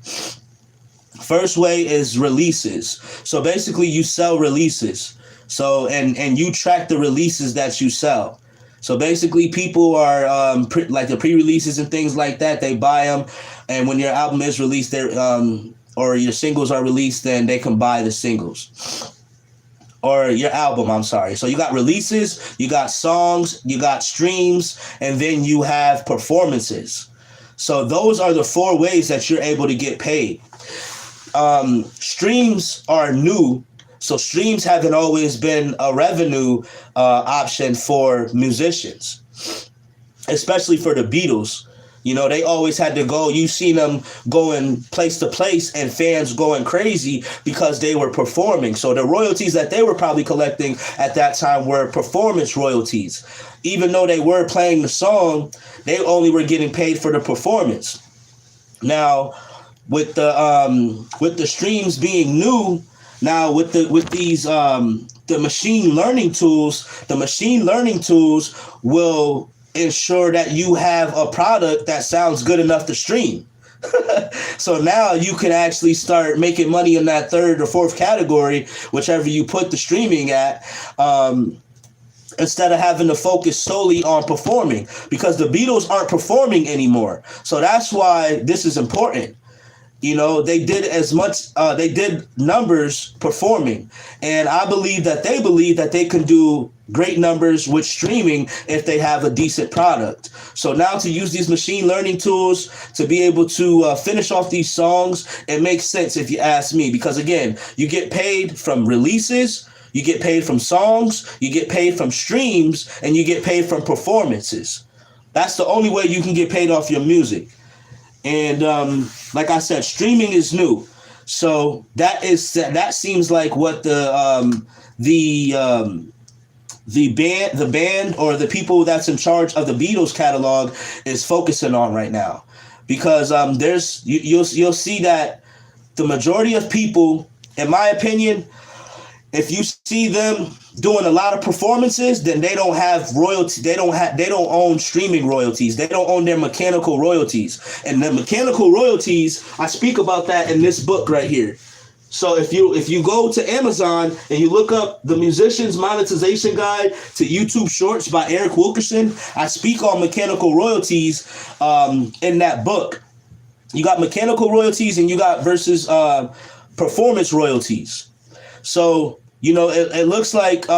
First way is releases. So basically you sell releases. So and you track the releases that you sell. So basically people are like the pre-releases and things like that, they buy them, and when your album is released, or your singles are released, then they can buy the singles. Or your album, I'm sorry. So you got releases, you got songs, you got streams, and then you have performances. So those are the 4 ways that you're able to get paid. Streams are new. So streams haven't always been a revenue option for musicians, especially for the Beatles. You know, they always had to go. You've seen them going place to place and fans going crazy because they were performing. So the royalties that they were probably collecting at that time were performance royalties. Even though they were playing the song, they only were getting paid for the performance. Now, with the streams being new, now with these the machine learning tools will ensure that you have a product that sounds good enough to stream. So now you can actually start making money in that 3rd or 4th category, whichever you put the streaming at, instead of having to focus solely on performing, because the Beatles aren't performing anymore. So that's why this is important. You know, they did they did numbers performing. And I believe that they can do great numbers with streaming if they have a decent product. So now to use these machine learning tools to be able to finish off these songs, it makes sense if you ask me. Because again, you get paid from releases, you get paid from songs, you get paid from streams, and you get paid from performances. That's the only way you can get paid off your music. And like I said, streaming is new, so that seems like what the band or the people that's in charge of the Beatles catalog is focusing on right now, because you'll see that the majority of people, in my opinion, if you see them doing a lot of performances, then they don't have royalty. They don't own streaming royalties. They don't own their mechanical royalties. And the mechanical royalties, I speak about that in this book right here. So if you go to Amazon and you look up the Musician's Monetization Guide to YouTube Shorts by Eric Wilkerson, I speak on mechanical royalties in that book. You got mechanical royalties and you got versus performance royalties. So, you know, it looks like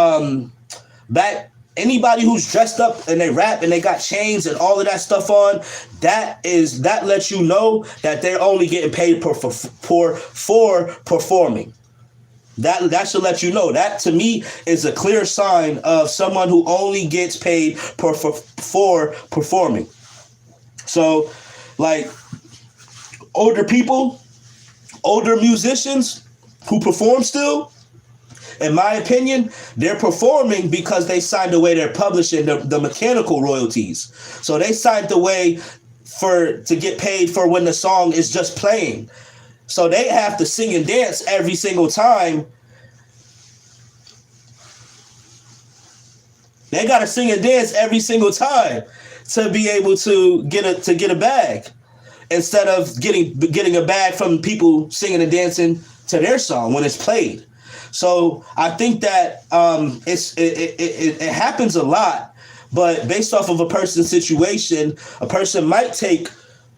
back anybody who's dressed up and they rap and they got chains and all of that stuff on, that lets you know that they're only getting paid for performing. That should let you know. That to me is a clear sign of someone who only gets paid for performing. So, like older musicians who perform still, in my opinion, they're performing because they signed away their publishing, the mechanical royalties. So they signed away to get paid for when the song is just playing. So they have to sing and dance every single time They got to sing and dance every single time to be able to get a bag, instead of getting a bag from people singing and dancing to their song when it's played. So I think that it happens a lot, but based off of a person's situation, a person might take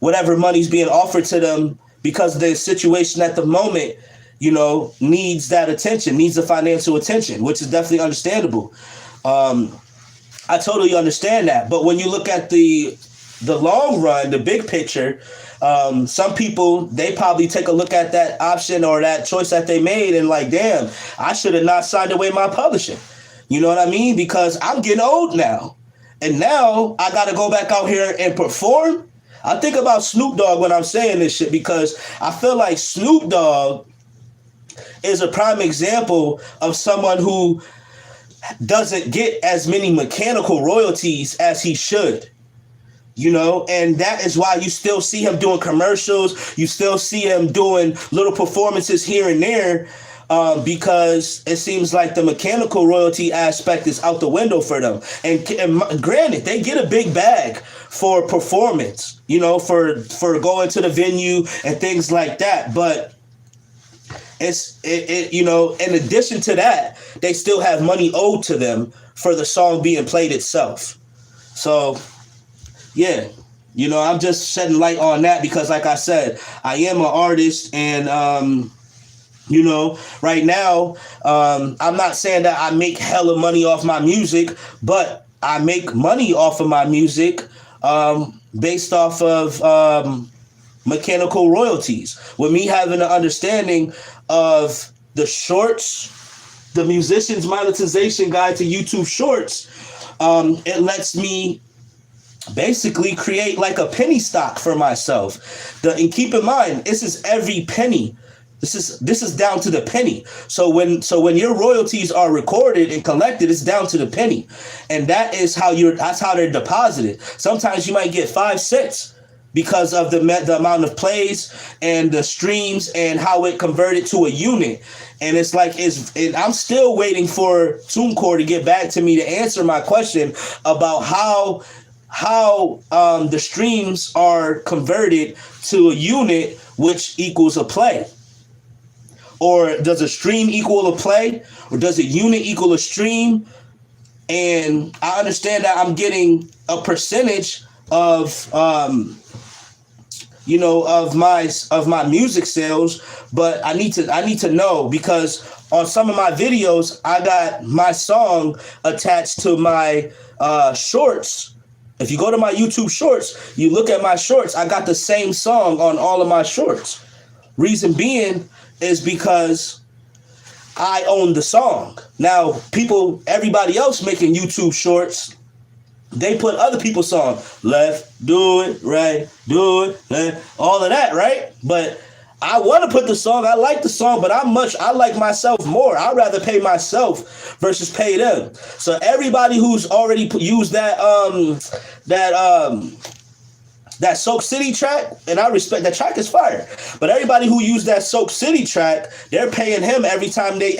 whatever money's being offered to them because their situation at the moment, needs that attention, needs the financial attention, which is definitely understandable. I totally understand that. But when you look at the long run, the big picture, some people, they probably take a look at that option or that choice that they made and like, damn, I should have not signed away my publishing. You know what I mean? Because I'm getting old now. And now I got to go back out here and perform. I think about Snoop Dogg when I'm saying this shit, because I feel like Snoop Dogg is a prime example of someone who doesn't get as many mechanical royalties as he should. And that is why you still see him doing commercials. You still see him doing little performances here and there, because it seems like the mechanical royalty aspect is out the window for them. And granted, they get a big bag for performance, for going to the venue and things like that. But in addition to that, they still have money owed to them for the song being played itself. So, yeah, I'm just shedding light on that because, like I said, I am an artist, and right now, I'm not saying that I make hella money off my music, but I make money off of my music based off of mechanical royalties. With me having an understanding of the shorts, the musician's monetization guide to YouTube shorts, it lets me basically create like a penny stock for myself. And keep in mind, this is every penny. This is down to the penny. So when your royalties are recorded and collected, it's down to the penny, and that's how they're deposited. Sometimes you might get 5 cents because of the amount of plays and the streams and how it converted to a unit. And it's like, and I'm still waiting for TuneCore to get back to me to answer my question about how the streams are converted to a unit, which equals a play. Or does a stream equal a play? Or does a unit equal a stream? And I understand that I'm getting a percentage of of my music sales, but I need to know, because on some of my videos I got my song attached to my shorts. If you go to my YouTube shorts, you look at my shorts, I got the same song on all of my shorts. Reason being is because I own the song. Now, everybody else making YouTube shorts, they put other people's song, left, do it, right, do it, left, all of that, right? But I want to put the song, I like the song, but I like myself more. I'd rather pay myself versus pay them. So everybody who's already used that Soak City track, and I respect that track, is fire. But everybody who used that Soak City track, they're paying him every time they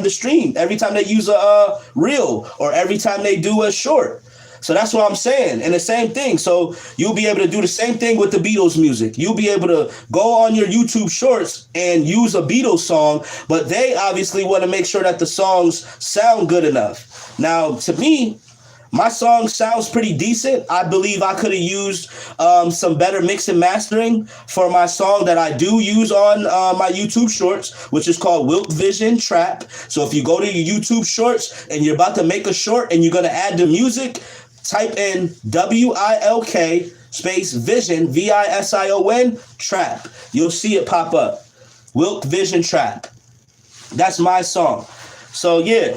stream, every time they use a reel, or every time they do a short. So that's what I'm saying. And the same thing. So you'll be able to do the same thing with the Beatles music. You'll be able to go on your YouTube shorts and use a Beatles song, but they obviously want to make sure that the songs sound good enough. Now, to me, my song sounds pretty decent. I believe I could have used some better mix and mastering for my song that I do use on my YouTube shorts, which is called Wilk Vision Trap. So if you go to your YouTube shorts and you're about to make a short and you're going to add the music, type in WILK space Vision, VISION, Trap. You'll see it pop up. Wilk Vision Trap. That's my song. So yeah.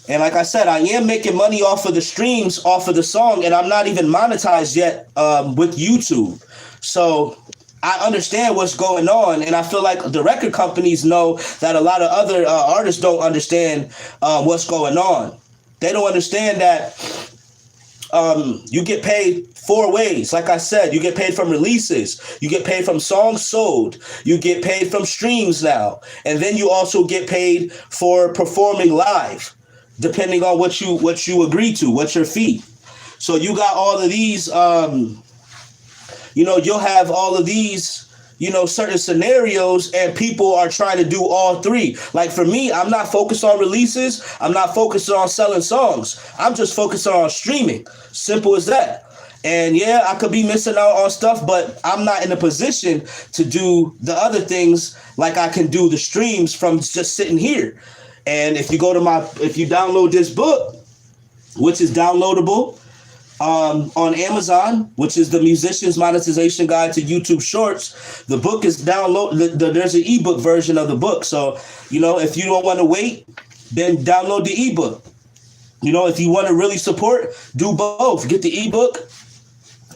And like I said, I am making money off of the streams, off of the song, and I'm not even monetized yet with YouTube. So I understand what's going on, and I feel like the record companies know that a lot of other artists don't understand what's going on. They don't understand that you get paid 4 ways. Like I said, you get paid from releases, you get paid from songs sold, you get paid from streams now, and then you also get paid for performing live. depending on what you agree to, what's your fee. So you got all of these, you'll have all of these, certain scenarios, and people are trying to do all three. Like for me, I'm not focused on releases. I'm not focused on selling songs. I'm just focused on streaming. Simple as that. And yeah, I could be missing out on stuff, but I'm not in a position to do the other things like I can do the streams from just sitting here. And if you download this book, which is downloadable on Amazon, which is the Musician's Monetization Guide to YouTube Shorts, the book is there's an ebook version of the book. So, if you don't want to wait, then download the ebook. If you want to really support, do both. Get the ebook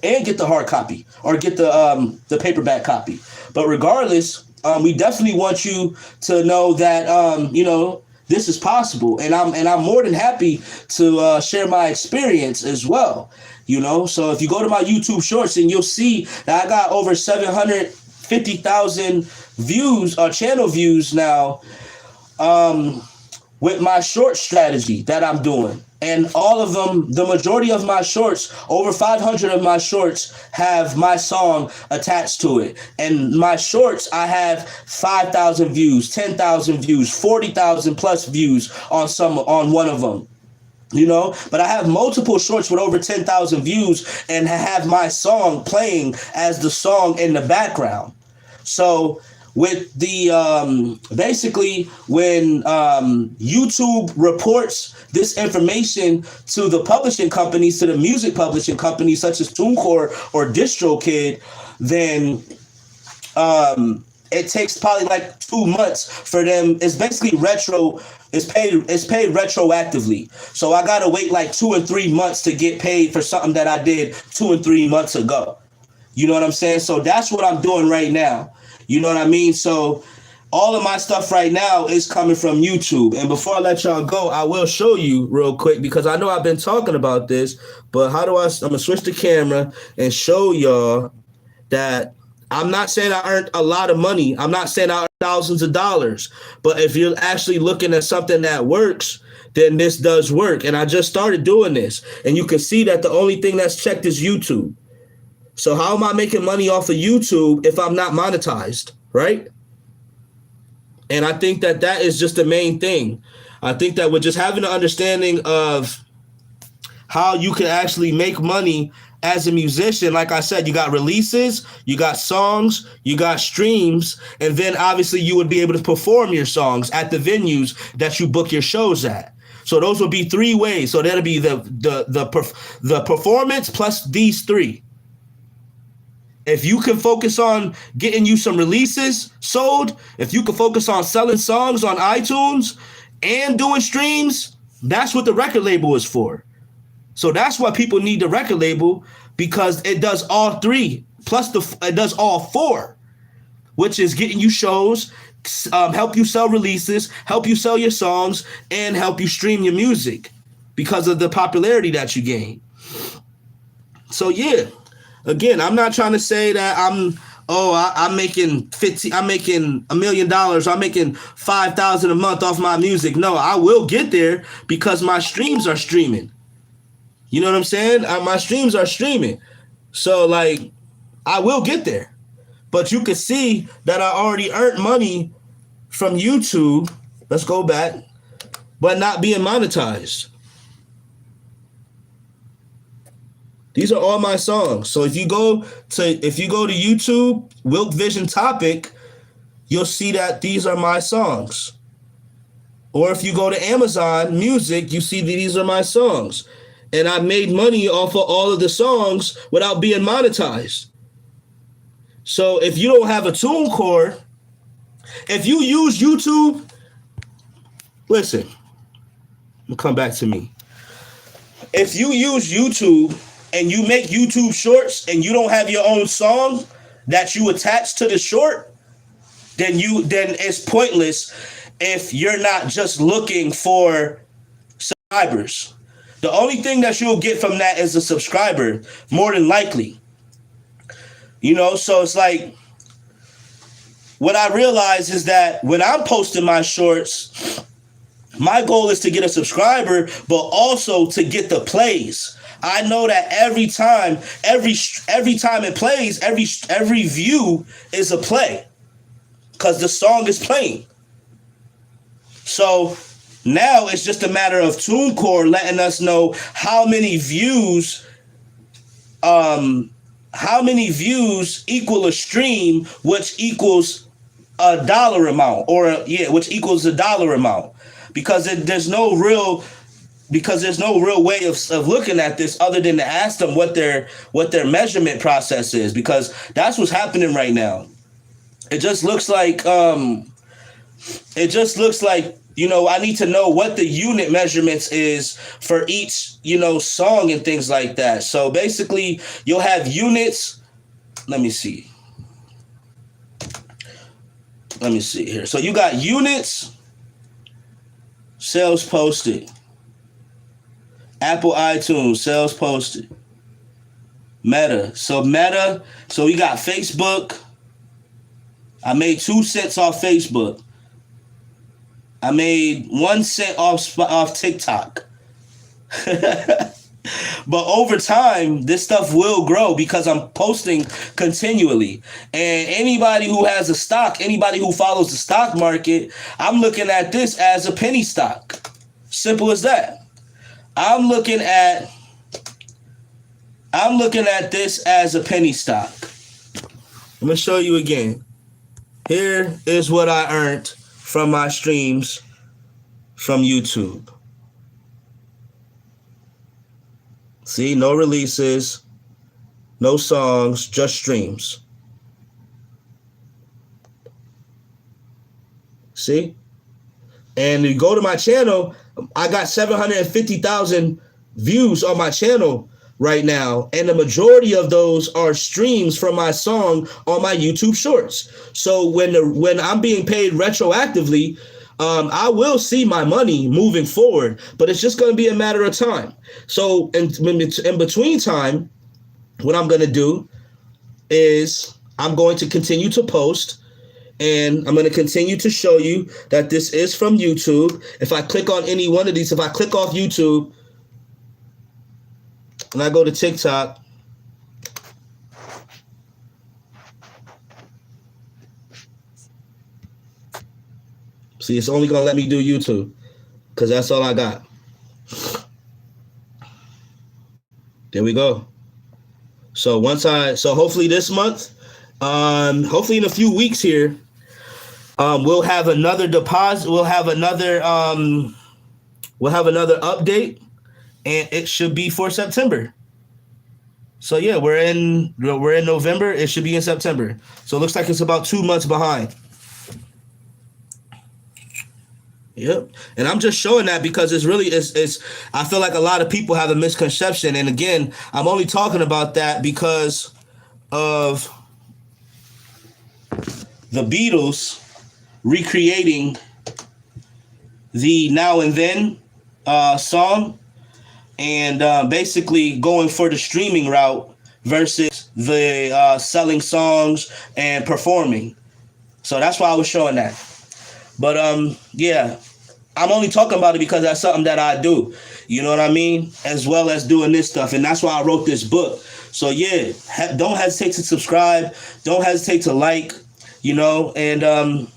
and get the hard copy, or get the paperback copy. But regardless, we definitely want you to know that this is possible, and I'm more than happy to share my experience as well. So if you go to my YouTube Shorts, and you'll see that I got over 750,000 views or channel views now, with my short strategy that I'm doing. And all of them, the majority of my shorts, over 500 of my shorts have my song attached to it. And my shorts, I have 5,000 views, 10,000 views, 40,000 plus views on one of them. But I have multiple shorts with over 10,000 views and have my song playing as the song in the background. So with the basically when YouTube reports this information to the publishing companies, to the music publishing companies such as TuneCore or DistroKid, then it takes probably like 2 months for them. It's basically it's paid retroactively. So I gotta wait like 2 and 3 months to get paid for something that I did 2 and 3 months ago. You know what I'm saying? So that's what I'm doing right now. You know what I mean? So all of my stuff right now is coming from YouTube. And before I let y'all go, I will show you real quick, because I know I've been talking about this, but I'm going to switch the camera and show y'all that I'm not saying I earned a lot of money. I'm not saying I earned thousands of dollars. But if you're actually looking at something that works, then this does work. And I just started doing this. And you can see that the only thing that's checked is YouTube. So how am I making money off of YouTube if I'm not monetized, right? And I think that is just the main thing. I think that with just having an understanding of how you can actually make money as a musician, like I said, you got releases, you got songs, you got streams, and then obviously you would be able to perform your songs at the venues that you book your shows at. So those would be 3 ways. So that'll be the performance plus these 3. If you can focus on getting you some releases sold, if you can focus on selling songs on iTunes and doing streams, that's what the record label is for. So that's why people need the record label, because it does all 3, plus it does all 4, which is getting you shows, help you sell releases, help you sell your songs, and help you stream your music because of the popularity that you gain. So yeah. Again, I'm not trying to say that I'm making $1 million, I'm making 5,000 a month off my music. No, I will get there because my streams are streaming. You know what I'm saying? My streams are streaming. So like, I will get there. But you can see that I already earned money from YouTube. Let's go back, but not being monetized. These are all my songs. So if you go to YouTube, Wilk Vision Topic, you'll see that these are my songs. Or if you go to Amazon Music, you see that these are my songs. And I made money off of all of the songs without being monetized. So if you don't have a TuneCore, if you use YouTube, listen, come back to me. If you use YouTube and you make YouTube shorts and you don't have your own song that you attach to the short, then it's pointless if you're not just looking for subscribers. The only thing that you'll get from that is a subscriber, more than likely. So it's like, what I realize is that when I'm posting my shorts, My goal is to get a subscriber, but also to get the plays. I know that every time it plays, every view is a play because the song is playing. So now it's just a matter of TuneCore letting us know how many views equal a stream, which equals a dollar amount, which equals a dollar amount. Because there's no real way of looking at this other than to ask them what their measurement process is, because that's what's happening right now. It just looks like I need to know what the unit measurements is for each, song and things like that. So basically you'll have units. Let me see here. So you got units, sales posted, Apple iTunes, sales posted, Meta. So we got Facebook. I made 2 cents off Facebook. I made 1 cent off TikTok. But over time, this stuff will grow because I'm posting continually. And anybody who has a stock, anybody who follows the stock market, I'm looking at this as a penny stock. Simple as that. I'm looking at this as a penny stock. I'm going to show you again. Here is what I earned from my streams from YouTube. See, no releases, no songs, just streams. See? And you go to my channel, I got 750,000 views on my channel right now, and the majority of those are streams from my song on my YouTube Shorts. So when I'm being paid retroactively, I will see my money moving forward, but it's just going to be a matter of time. So in between time, what I'm going to do is I'm going to continue to post, and I'm going to continue to show you that this is from YouTube. If I click on any one of these, if I click off YouTube and I go to TikTok, see, it's only going to let me do YouTube because that's all I got. There we go. So hopefully this month, hopefully in a few weeks here, we'll have another deposit. We'll have another update, and it should be for September. So yeah, we're in November. It should be in September. So it looks like it's about 2 months behind. Yep. And I'm just showing that because it's I feel like a lot of people have a misconception. And again, I'm only talking about that because of the Beatles recreating the Now and Then song and basically going for the streaming route versus the selling songs and performing. So that's why I was showing that. But yeah, I'm only talking about it because that's something that I do. You know what I mean? As well as doing this stuff. And that's why I wrote this book. So yeah, don't hesitate to subscribe. Don't hesitate to like, and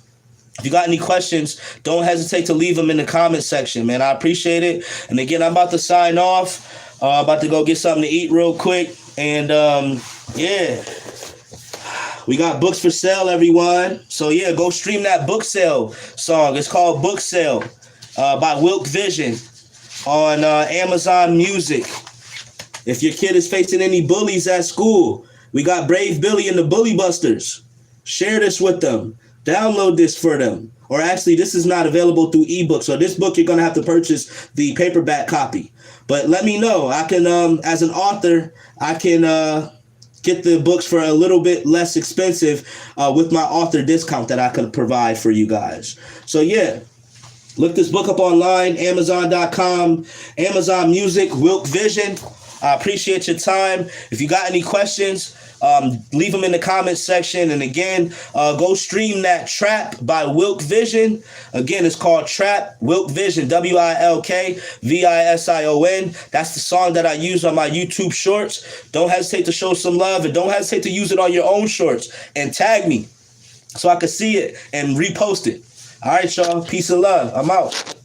if you got any questions, don't hesitate to leave them in the comment section, man. I appreciate it. And again, I'm about to sign off. About to go get something to eat real quick. And yeah. We got books for sale, everyone. So yeah, go stream that Book Sale song. It's called Book Sale by Wilk Vision on Amazon Music. If your kid is facing any bullies at school, we got Brave Billy and the Bully Busters. Share this with them. Download this for them. Or actually, this is not available through ebook. So this book, you're going to have to purchase the paperback copy. But let me know. I can, as an author, I can get the books for a little bit less expensive with my author discount that I could provide for you guys. So yeah, look this book up online, Amazon.com, Amazon Music, Wilk Vision, I appreciate your time. If you got any questions, leave them in the comments section. And again, go stream that Trap by Wilk Vision. Again, it's called Trap, Wilk Vision, WILKVISION. That's the song that I use on my YouTube shorts. Don't hesitate to show some love, and don't hesitate to use it on your own shorts and tag me so I can see it and repost it. All right, y'all. Peace and love. I'm out.